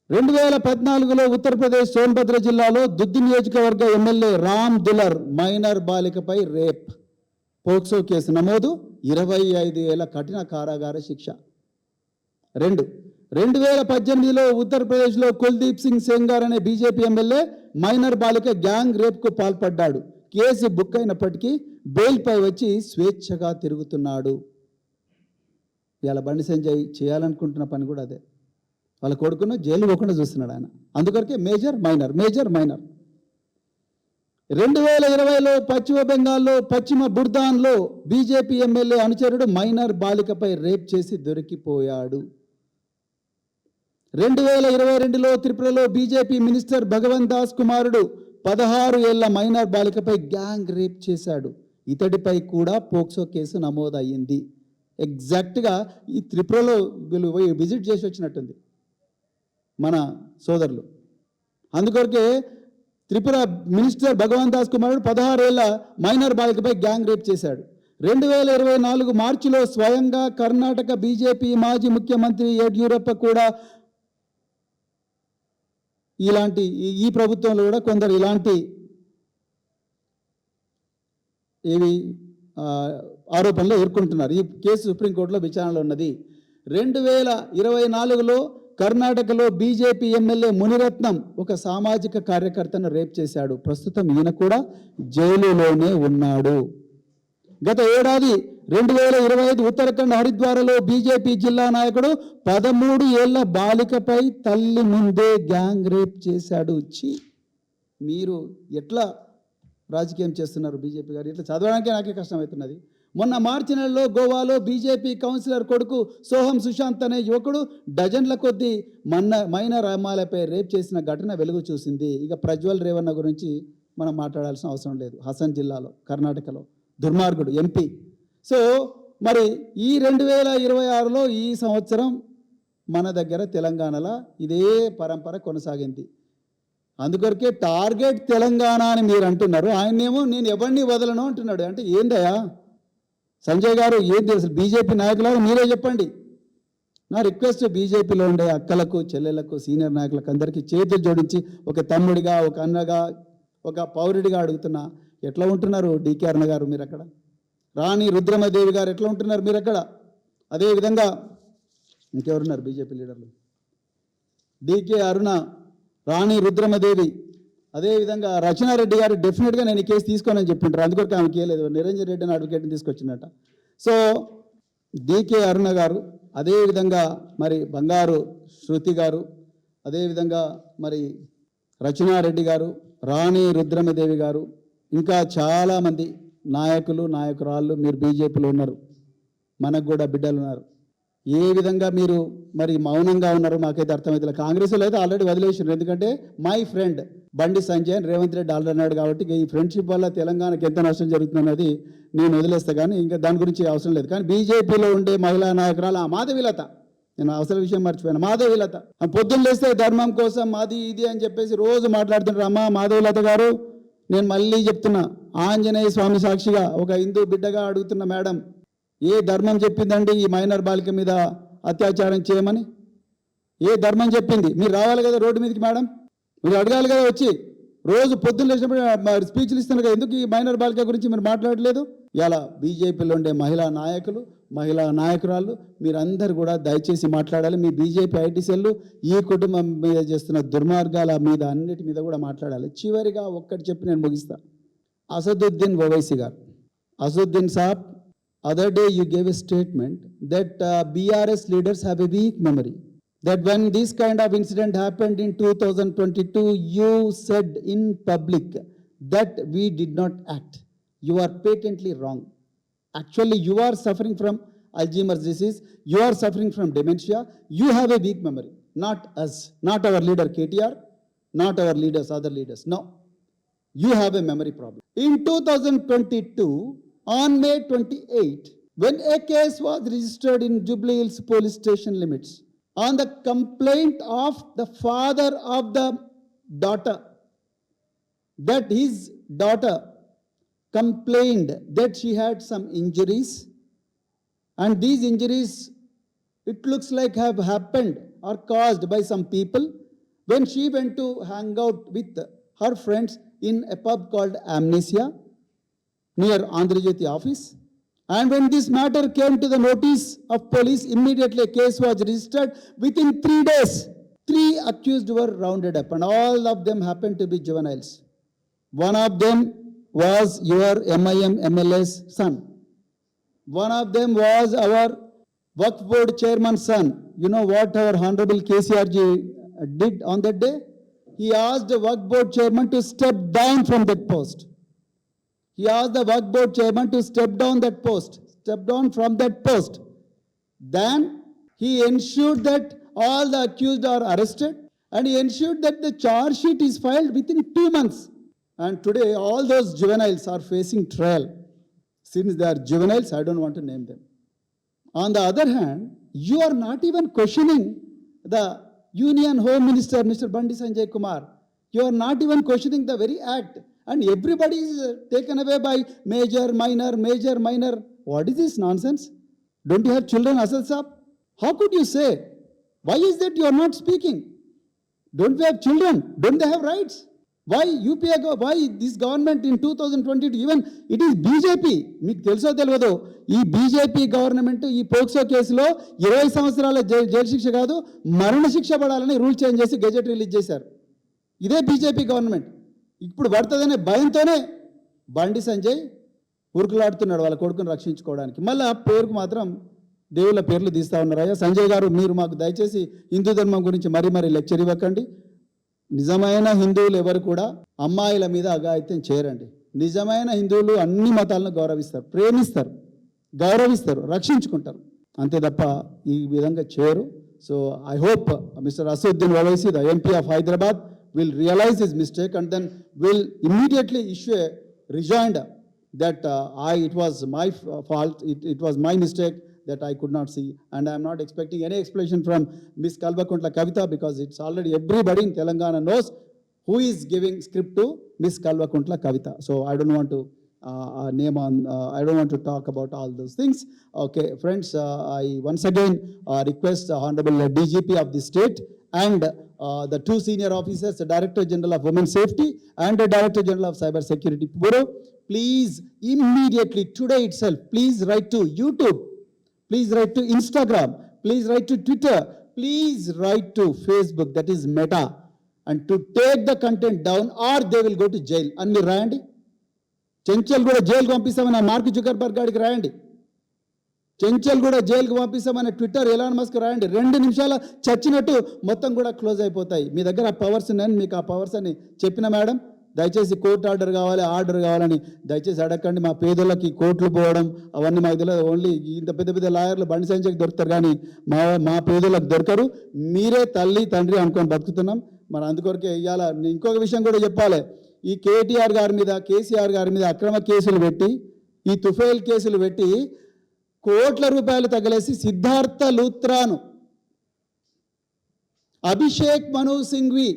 2014లో ఉత్తరప్రదేశ్ సోన్భద్ర జిల్లాలో దుద్ది నియోజకవర్గ ఎమ్మెల్యే రామ్ దులర్ మైనర్ బాలికపై రేప్ పోక్సో కేసు నమోదు, 25 ఏళ్ల కఠిన కారాగార శిక్ష. 2018లో ఉత్తరప్రదేశ్లో కుల్దీప్ సింగ్ సెంగార్ అనే బీజేపీ ఎమ్మెల్యే మైనర్ బాలిక గ్యాంగ్ రేప్కు పాల్పడ్డాడు. కేసు బుక్ అయినప్పటికీ బెయిల్పై వచ్చి స్వేచ్ఛగా తిరుగుతున్నాడు. ఇవాళ బండి సంజయ్ చేయాలనుకుంటున్న పని కూడా అదే. వాళ్ళ కొడుకును జైలు పోకుండా చూస్తున్నాడు ఆయన. అందుకొరకే మేజర్ మైనర్. 2020లో పశ్చిమ బెంగాల్లో పశ్చిమ బుర్దాన్లో బీజేపీ ఎమ్మెల్యే అనుచరుడు మైనర్ బాలికపై రేప్ చేసి దొరికిపోయాడు. 2022లో త్రిపురలో బీజేపీ మినిస్టర్ భగవంత్ దాస్ కుమారుడు 16 ఏళ్ల మైనర్ బాలికపై గ్యాంగ్ రేప్ చేశాడు. ఇతడిపై కూడా పోక్సో కేసు నమోదయ్యింది. ఎగ్జాక్ట్గా ఈ త్రిపురలో వీళ్ళు విజిట్ చేసి వచ్చినట్టుంది మన సోదరులు. అందుకొరకే త్రిపుర మినిస్టర్ భగవంత్ దాస్ కుమారుడు 16 ఏళ్ల మైనర్ బాలికపై గ్యాంగ్ రేప్ చేశాడు. 2024 మార్చిలో స్వయంగా కర్ణాటక బీజేపీ మాజీ ముఖ్యమంత్రి యడ్యూరప్ప కూడా ఈ ప్రభుత్వంలో కూడా కొందరు ఇలాంటి ఆరోపణలు ఎదుర్కొంటున్నారు. ఈ కేసు సుప్రీంకోర్టులో విచారణలో ఉన్నది. 2024లో కర్ణాటకలో బీజేపీ ఎమ్మెల్యే మునిరత్నం ఒక సామాజిక కార్యకర్తను రేప్ చేశాడు. ప్రస్తుతం ఈయన కూడా జైలులోనే ఉన్నాడు. గత ఏడాది 2025 ఉత్తరాఖండ్ హరిద్వార్లో బీజేపీ జిల్లా నాయకుడు 13 ఏళ్ల బాలికపై తల్లి ముందే గ్యాంగ్ రేప్ చేశాడు. మీరు ఎట్లా రాజకీయం చేస్తున్నారు బీజేపీ గారు? ఇట్లా చదవడానికే నాకే కష్టమవుతున్నది. మొన్న మార్చి నెలలో గోవాలో బీజేపీ కౌన్సిలర్ కొడుకు సోహం సుశాంత్ అనే యువకుడు డజన్ల కొద్దీ మైనర్ అమ్మాయిలపై రేప్ చేసిన ఘటన వెలుగు చూసింది. ఇక ప్రజ్వల్ రేవన్న గురించి మనం మాట్లాడాల్సిన అవసరం లేదు. హసన్ జిల్లాలో కర్ణాటకలో దుర్మార్గుడు ఎంపీ. సో మరి ఈ 2026లో ఈ సంవత్సరం మన దగ్గర తెలంగాణలో ఇదే పరంపర కొనసాగింది. అందుకొరకే టార్గెట్ తెలంగాణ అని మీరు అంటున్నారు. ఆయనేమో నేను ఎవరిని వదలను అంటున్నాడు. అంటే ఏందయ్యా సంజయ్ గారు, ఏంది అసలు? బీజేపీ నాయకులాగా మీరే చెప్పండి. నా రిక్వెస్ట్ బీజేపీలో ఉండే అక్కలకు, చెల్లెళ్లకు, సీనియర్ నాయకులకు అందరికీ చేతులు జోడించి ఒక తమ్ముడిగా, ఒక అన్నగా, ఒక పౌరుడిగా అడుగుతున్నా, ఎట్లా ఉంటున్నారు డీకే అరుణ గారు మీరు అక్కడ? రాణి రుద్రమదేవి గారు ఎట్లా ఉంటున్నారు మీరు అక్కడ? అదేవిధంగా ఇంకెవరున్నారు బీజేపీ లీడర్లు? డీకే అరుణ, రాణి రుద్రమదేవి, అదేవిధంగా రచనారెడ్డి గారు డెఫినెట్గా నేను ఈ కేసు తీసుకోనని చెప్పింటారు. అందుకొరకు ఆమెకి చేయలేదు. నిరంజన్ రెడ్డి అని అడ్వకేట్ని తీసుకొచ్చినట్ట. సో డీకే అరుణ గారు, అదేవిధంగా మరి బంగారు శృతి గారు, అదేవిధంగా మరి రచనారెడ్డి గారు, రాణి రుద్రమదేవి గారు, ఇంకా చాలామంది నాయకులు, నాయకురాళ్ళు మీరు బీజేపీలో ఉన్నారు. మనకు కూడా బిడ్డలు ఉన్నారు. ఏ విధంగా మీరు మరి మౌనంగా ఉన్నారు మాకైతే అర్థమవుతుంది. కాంగ్రెస్లో అయితే ఆల్రెడీ వదిలేసారు. ఎందుకంటే my friend Bandi Sanjay Revanth Reddy already అన్నాడు. కాబట్టి ఈ ఫ్రెండ్షిప్ వల్ల తెలంగాణకి ఎంత నష్టం జరుగుతున్నది నేను వదిలేస్తా, కానీ ఇంకా దాని గురించి అవసరం లేదు. కానీ బీజేపీలో ఉండే మహిళా నాయకురాలు మాధవీలత, నేను అవసరం విషయం మర్చిపోయాను. మాధవీలత పొద్దున్న లేస్తే ధర్మం కోసం అది ఇది అని చెప్పేసి రోజు మాట్లాడుతుంటారు. అమ్మ మాధవీలత గారు, నేను మళ్ళీ చెప్తున్నా, ఆంజనేయ స్వామి సాక్షిగా ఒక హిందూ బిడ్డగా అడుగుతున్న మేడం, ఏ ధర్మం చెప్పిందండి ఈ మైనర్ బాలిక మీద అత్యాచారం చేయమని? ఏ ధర్మం చెప్పింది? మీరు రావాలి కదా రోడ్డు మీదకి మేడం. మీరు అడగాలి కదా వచ్చి, రోజు పొద్దున్న లేచినప్పుడు స్పీచ్లు ఇస్తున్నారు కదా, ఎందుకు ఈ మైనర్ బాలిక గురించి మీరు మాట్లాడలేదు? ఇలా బీజేపీలో ఉండే మహిళా నాయకులు, మహిళా నాయకురాళ్ళు మీరందరూ కూడా దయచేసి మాట్లాడాలి. మీ బీజేపీ ఐటీ సెల్లు ఈ కుటుంబం మీద చేస్తున్న దుర్మార్గాల మీద అన్నిటి మీద కూడా మాట్లాడాలి. చివరిగా ఒక్కటి చెప్పి నేను ముగిస్తా. అసదుద్దీన్ ఓవైసీ గారు, అసదుద్దీన్ సాబ్, other day you gave a statement that BRS leaders have a weak memory. That when this kind of incident happened in 2022, you said in public that we did not act. You are patently wrong. Actually, you are suffering from Alzheimer's disease. You are suffering from dementia. You have a weak memory. Not us, not our leader KTR, not our leaders, other leaders. No, you have a memory problem. In 2022, on May 28, when a case was registered in Jubilee Hills police station limits on the complaint of the father of the daughter, that his daughter complained that she had some injuries, and these injuries, it looks like have happened or caused by some people when she went to hang out with her friends in a pub called Amnesia near Andhra Jyoti office. And when this matter came to the notice of police, immediately a case was registered. Within 3 days, 3 accused were rounded up, and all of them happened to be juveniles. One of them was your MIM MLA's son. One of them was our Waqf Board chairman's son. You know what our Honorable KCR ji did on that day? He asked the Waqf Board chairman to step down from that post. He asked the Waqf Board chairman to step down from that post. Then he ensured that all the accused are arrested, and he ensured that the charge sheet is filed within 2 months. And today all those juveniles are facing trial. Since they are juveniles, I don't want to name them. On the other hand, you are not even questioning the Union Home Minister, Mr. Bandi Sanjay Kumar. You are not even questioning the very act. And everybody is taken away by major, minor, major, minor. What is this nonsense? Don't you have children, Asad Saab? How could you say? Why is that you are not speaking? Don't we have children? Don't they have rights? Why UPA, why this government in 2022, even it is BJP, మీకు తెలుసో తెలియదో, ఈ బీజేపీ గవర్నమెంట్ ఈ పోక్సో కేసులో 20 సంవత్సరాల జైలు శిక్ష కాదు మరణ శిక్ష పడాలని రూల్ చేంజ్ చేసి గెజెట్ రిలీజ్ చేశారు. ఇదే బీజేపీ గవర్నమెంట్. ఇప్పుడు పడుతుందనే భయంతోనే బండి సంజయ్ ఉరుకులాడుతున్నాడు వాళ్ళ కొడుకుని రక్షించుకోవడానికి. మళ్ళీ ఆ పేరుకు మాత్రం దేవుళ్ళ పేర్లు తీస్తూ ఉన్నారు. అయ్యా సంజయ్ గారు, మీరు మాకు దయచేసి హిందూ ధర్మం గురించి మరీ లెక్చర్ ఇవ్వకండి. నిజమైన హిందువులు ఎవరు కూడా అమ్మాయిల మీద అఘాయిత్యం చేయరండి. నిజమైన హిందువులు అన్ని మతాలను గౌరవిస్తారు, ప్రేమిస్తారు, గౌరవిస్తారు, రక్షించుకుంటారు, అంతే తప్ప ఈ విధంగా చేయరు. So I hope mister Asaduddin Owaisi, the MP of Hyderabad, will realize his mistake and then will immediately issue a rejoinder that it was my fault, it was my mistake that I could not see, and I am not expecting any explanation from Ms. Kalvakuntla Kavita, because it's already everybody in Telangana knows who is giving script to Ms. Kalvakuntla Kavita. So I don't want to I don't want to talk about all those things. Okay, friends, I once again request the Honorable DGP of the state and the 2 senior officers, the Director General of Women Safety and the Director General of Cyber Security Bureau, please immediately today itself, please write to YouTube, please write to Instagram, please write to Twitter, please write to Facebook, that is Meta, and to take the content down or they will go to jail. And మీరు రాయండి, చెంచల్ కూడా జైలుకు పంపిస్తామని మార్క్ జుకర్బర్గ్ గారికి రాయండి, చెంచల్ కూడా జైలుకు పంపిస్తామని ట్విట్టర్ ఎలాన్ మస్క్ రాయండి. 2 నిమిషాల చచ్చినట్టు మొత్తం కూడా క్లోజ్ అయిపోతాయి. మీ దగ్గర ఆ పవర్స్ ఉన్నాయని మీకు ఆ పవర్స్ అని చెప్పిన మేడం, దయచేసి కోర్టు ఆర్డర్ కావాలని దయచేసి అడగండి. మా పేదలకి కోర్టులు పోవడం అవన్నీ మాకు తెలియదు. ఓన్లీ ఇంత పెద్ద లాయర్లు బండి సంజయ్కి దొరుకుతారు, కానీ మా పేదలకు దొరకరు. మీరే తల్లి తండ్రి అనుకొని బతుకుతున్నాం. మరి అందుకొరకే ఇవాళ ఇంకొక విషయం కూడా చెప్పాలి. ఈ కేటీఆర్ గారి మీద, కేసీఆర్ గారి మీద అక్రమ కేసులు పెట్టి, ఈ తుఫేల్ కేసులు పెట్టి కోట్ల రూపాయలు తగలేసి సిద్ధార్థ లూత్రాను, అభిషేక్ మను సింఘ్వి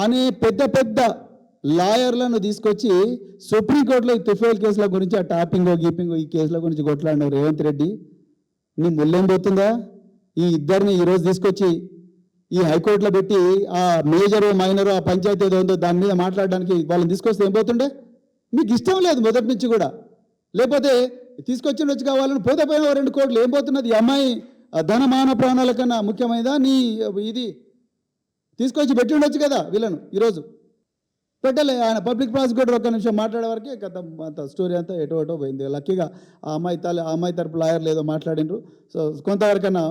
అనే పెద్ద లాయర్లను తీసుకొచ్చి సుప్రీంకోర్టులో ఈ తుఫేల్ కేసుల గురించి, ఆ టాపింగో గీపింగో ఈ కేసుల గురించి కొట్లాడినారు. రేవంత్ రెడ్డి, నీ ముళ్ళేం పోతుందా? ఈ ఇద్దరిని ఈరోజు తీసుకొచ్చి ఈ హైకోర్టులో పెట్టి ఆ మేజరు మైనరు ఆ పంచాయతీ ఏదో ఉందో దాని మీద మాట్లాడడానికి వాళ్ళని తీసుకొస్తే ఏం పోతుండే? మీకు ఇష్టం లేదు మొదటి నుంచి కూడా, లేకపోతే తీసుకొచ్చి కావాలని పోతే పోయిన 2 కోట్లు ఏం పోతున్నది? ఈ అమ్మాయి ధనమాన ప్రాణాల కన్నా ముఖ్యమైనదా నీ ఇది? తీసుకొచ్చి పెట్టి ఉండొచ్చు కదా వీళ్ళను. ఈరోజు పెట్టలే. ఆయన పబ్లిక్ ప్రాసిక్యూటర్ ఒక్క నిమిషం మాట్లాడే వరకే కథ అంత స్టోరీ అంతా ఎటో పోయింది. లక్కీగా ఆ అమ్మాయి తరపు లాయర్లు ఏదో మాట్లాడినరు. సో కొంతవరకన్నా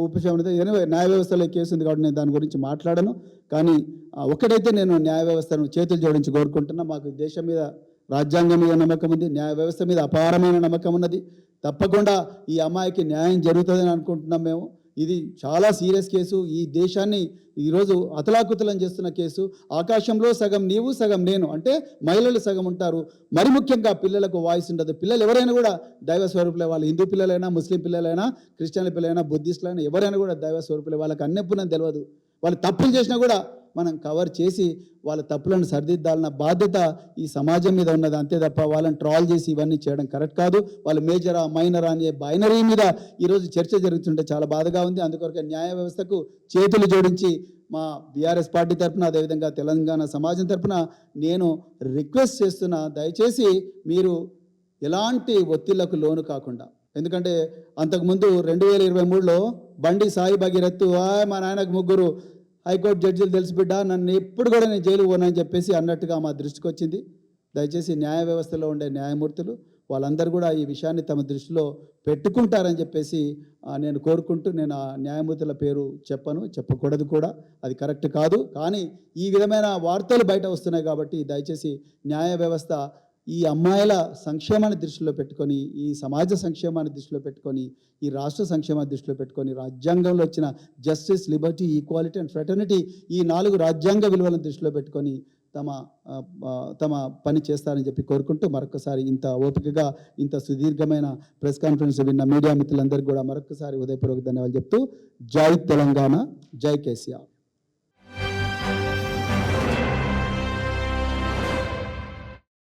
ఉపశమనం. ఎనివే న్యాయ వ్యవస్థలో కేసు ఉంది కాబట్టి నేను దాని గురించి మాట్లాడను. కానీ ఒక్కడైతే నేను న్యాయ వ్యవస్థను చేతులు జోడించి కోరుకుంటున్నా. మాకు దేశం మీద, రాజ్యాంగం మీద నమ్మకం ఉంది, న్యాయ వ్యవస్థ మీద అపారమైన నమ్మకం ఉన్నది. తప్పకుండా ఈ అమ్మాయికి న్యాయం జరుగుతుందని అనుకుంటున్నాం మేము. ఇది చాలా సీరియస్ కేసు. ఈ దేశాన్ని ఈరోజు అతలాకుతలం చేస్తున్న కేసు. ఆకాశంలో సగం నీవు సగం నేను, అంటే మహిళలు సగం ఉంటారు. మరి ముఖ్యంగా పిల్లలకు వాయిస్ ఉండదు. పిల్లలు ఎవరైనా కూడా దైవ స్వరూపులే. వాళ్ళు హిందూ పిల్లలైనా, ముస్లిం పిల్లలైనా, క్రిస్టియన్ల పిల్లలైనా, బుద్ధిస్టులైనా ఎవరైనా కూడా దైవ స్వరూపులే. వాళ్ళకి అన్నెప్పుడని తెలియదు. వాళ్ళు తప్పులు చేసినా కూడా మనం కవర్ చేసి వాళ్ళ తప్పులను సరిదిద్దాలన్న బాధ్యత ఈ సమాజం మీద ఉన్నది. అంతే తప్ప వాళ్ళని ట్రాల్ చేసి ఇవన్నీ చేయడం కరెక్ట్ కాదు. వాళ్ళు మేజరా మైనరా అనే బైనరీ మీద ఈరోజు చర్చ జరుగుతుంటే చాలా బాధగా ఉంది. అందుకొరకే న్యాయ వ్యవస్థకు చేతులు జోడించి మా బీఆర్ఎస్ పార్టీ తరఫున, అదేవిధంగా తెలంగాణ సమాజం తరఫున నేను రిక్వెస్ట్ చేస్తున్నా, దయచేసి మీరు ఎలాంటి ఒత్తిళ్లకు లోను కాకుండా. ఎందుకంటే అంతకుముందు 2023లో బండి సాయి భగీరథ్ మా నాయనకు 3 హైకోర్టు జడ్జిలు తెలిసి బిడ్డ, నన్ను ఎప్పుడు కూడా నేను జైలు పోనని చెప్పేసి అన్నట్టుగా మా దృష్టికి వచ్చింది. దయచేసి న్యాయ వ్యవస్థలో ఉండే న్యాయమూర్తులు వాళ్ళందరూ కూడా ఈ విషయాన్ని తమ దృష్టిలో పెట్టుకుంటారని చెప్పేసి నేను కోరుకుంటూ, నేను ఆ న్యాయమూర్తుల పేరు చెప్పకూడదు కూడా, అది కరెక్ట్ కాదు. కానీ ఈ విధమైన వార్తలు బయట వస్తున్నాయి కాబట్టి దయచేసి న్యాయ వ్యవస్థ ఈ అమ్మాయిల సంక్షేమాన్ని దృష్టిలో పెట్టుకొని, ఈ సమాజ సంక్షేమాన్ని దృష్టిలో పెట్టుకొని, ఈ రాష్ట్ర సంక్షేమాన్ని దృష్టిలో పెట్టుకొని, రాజ్యాంగంలో వచ్చిన justice, Liberty, equality and fraternity, ఈ 4 రాజ్యాంగ విలువలను దృష్టిలో పెట్టుకొని తమ పని చేస్తారని చెప్పి కోరుకుంటూ, మరొకసారి ఇంత ఓపికగా ఇంత సుదీర్ఘమైన ప్రెస్ కాన్ఫరెన్స్ విన్న మీడియా మిత్రులందరికీ కూడా మరొకసారి హృదయపూర్వక ధన్యవాదాలు చెప్తూ, జై తెలంగాణ, జై కేసీఆర్.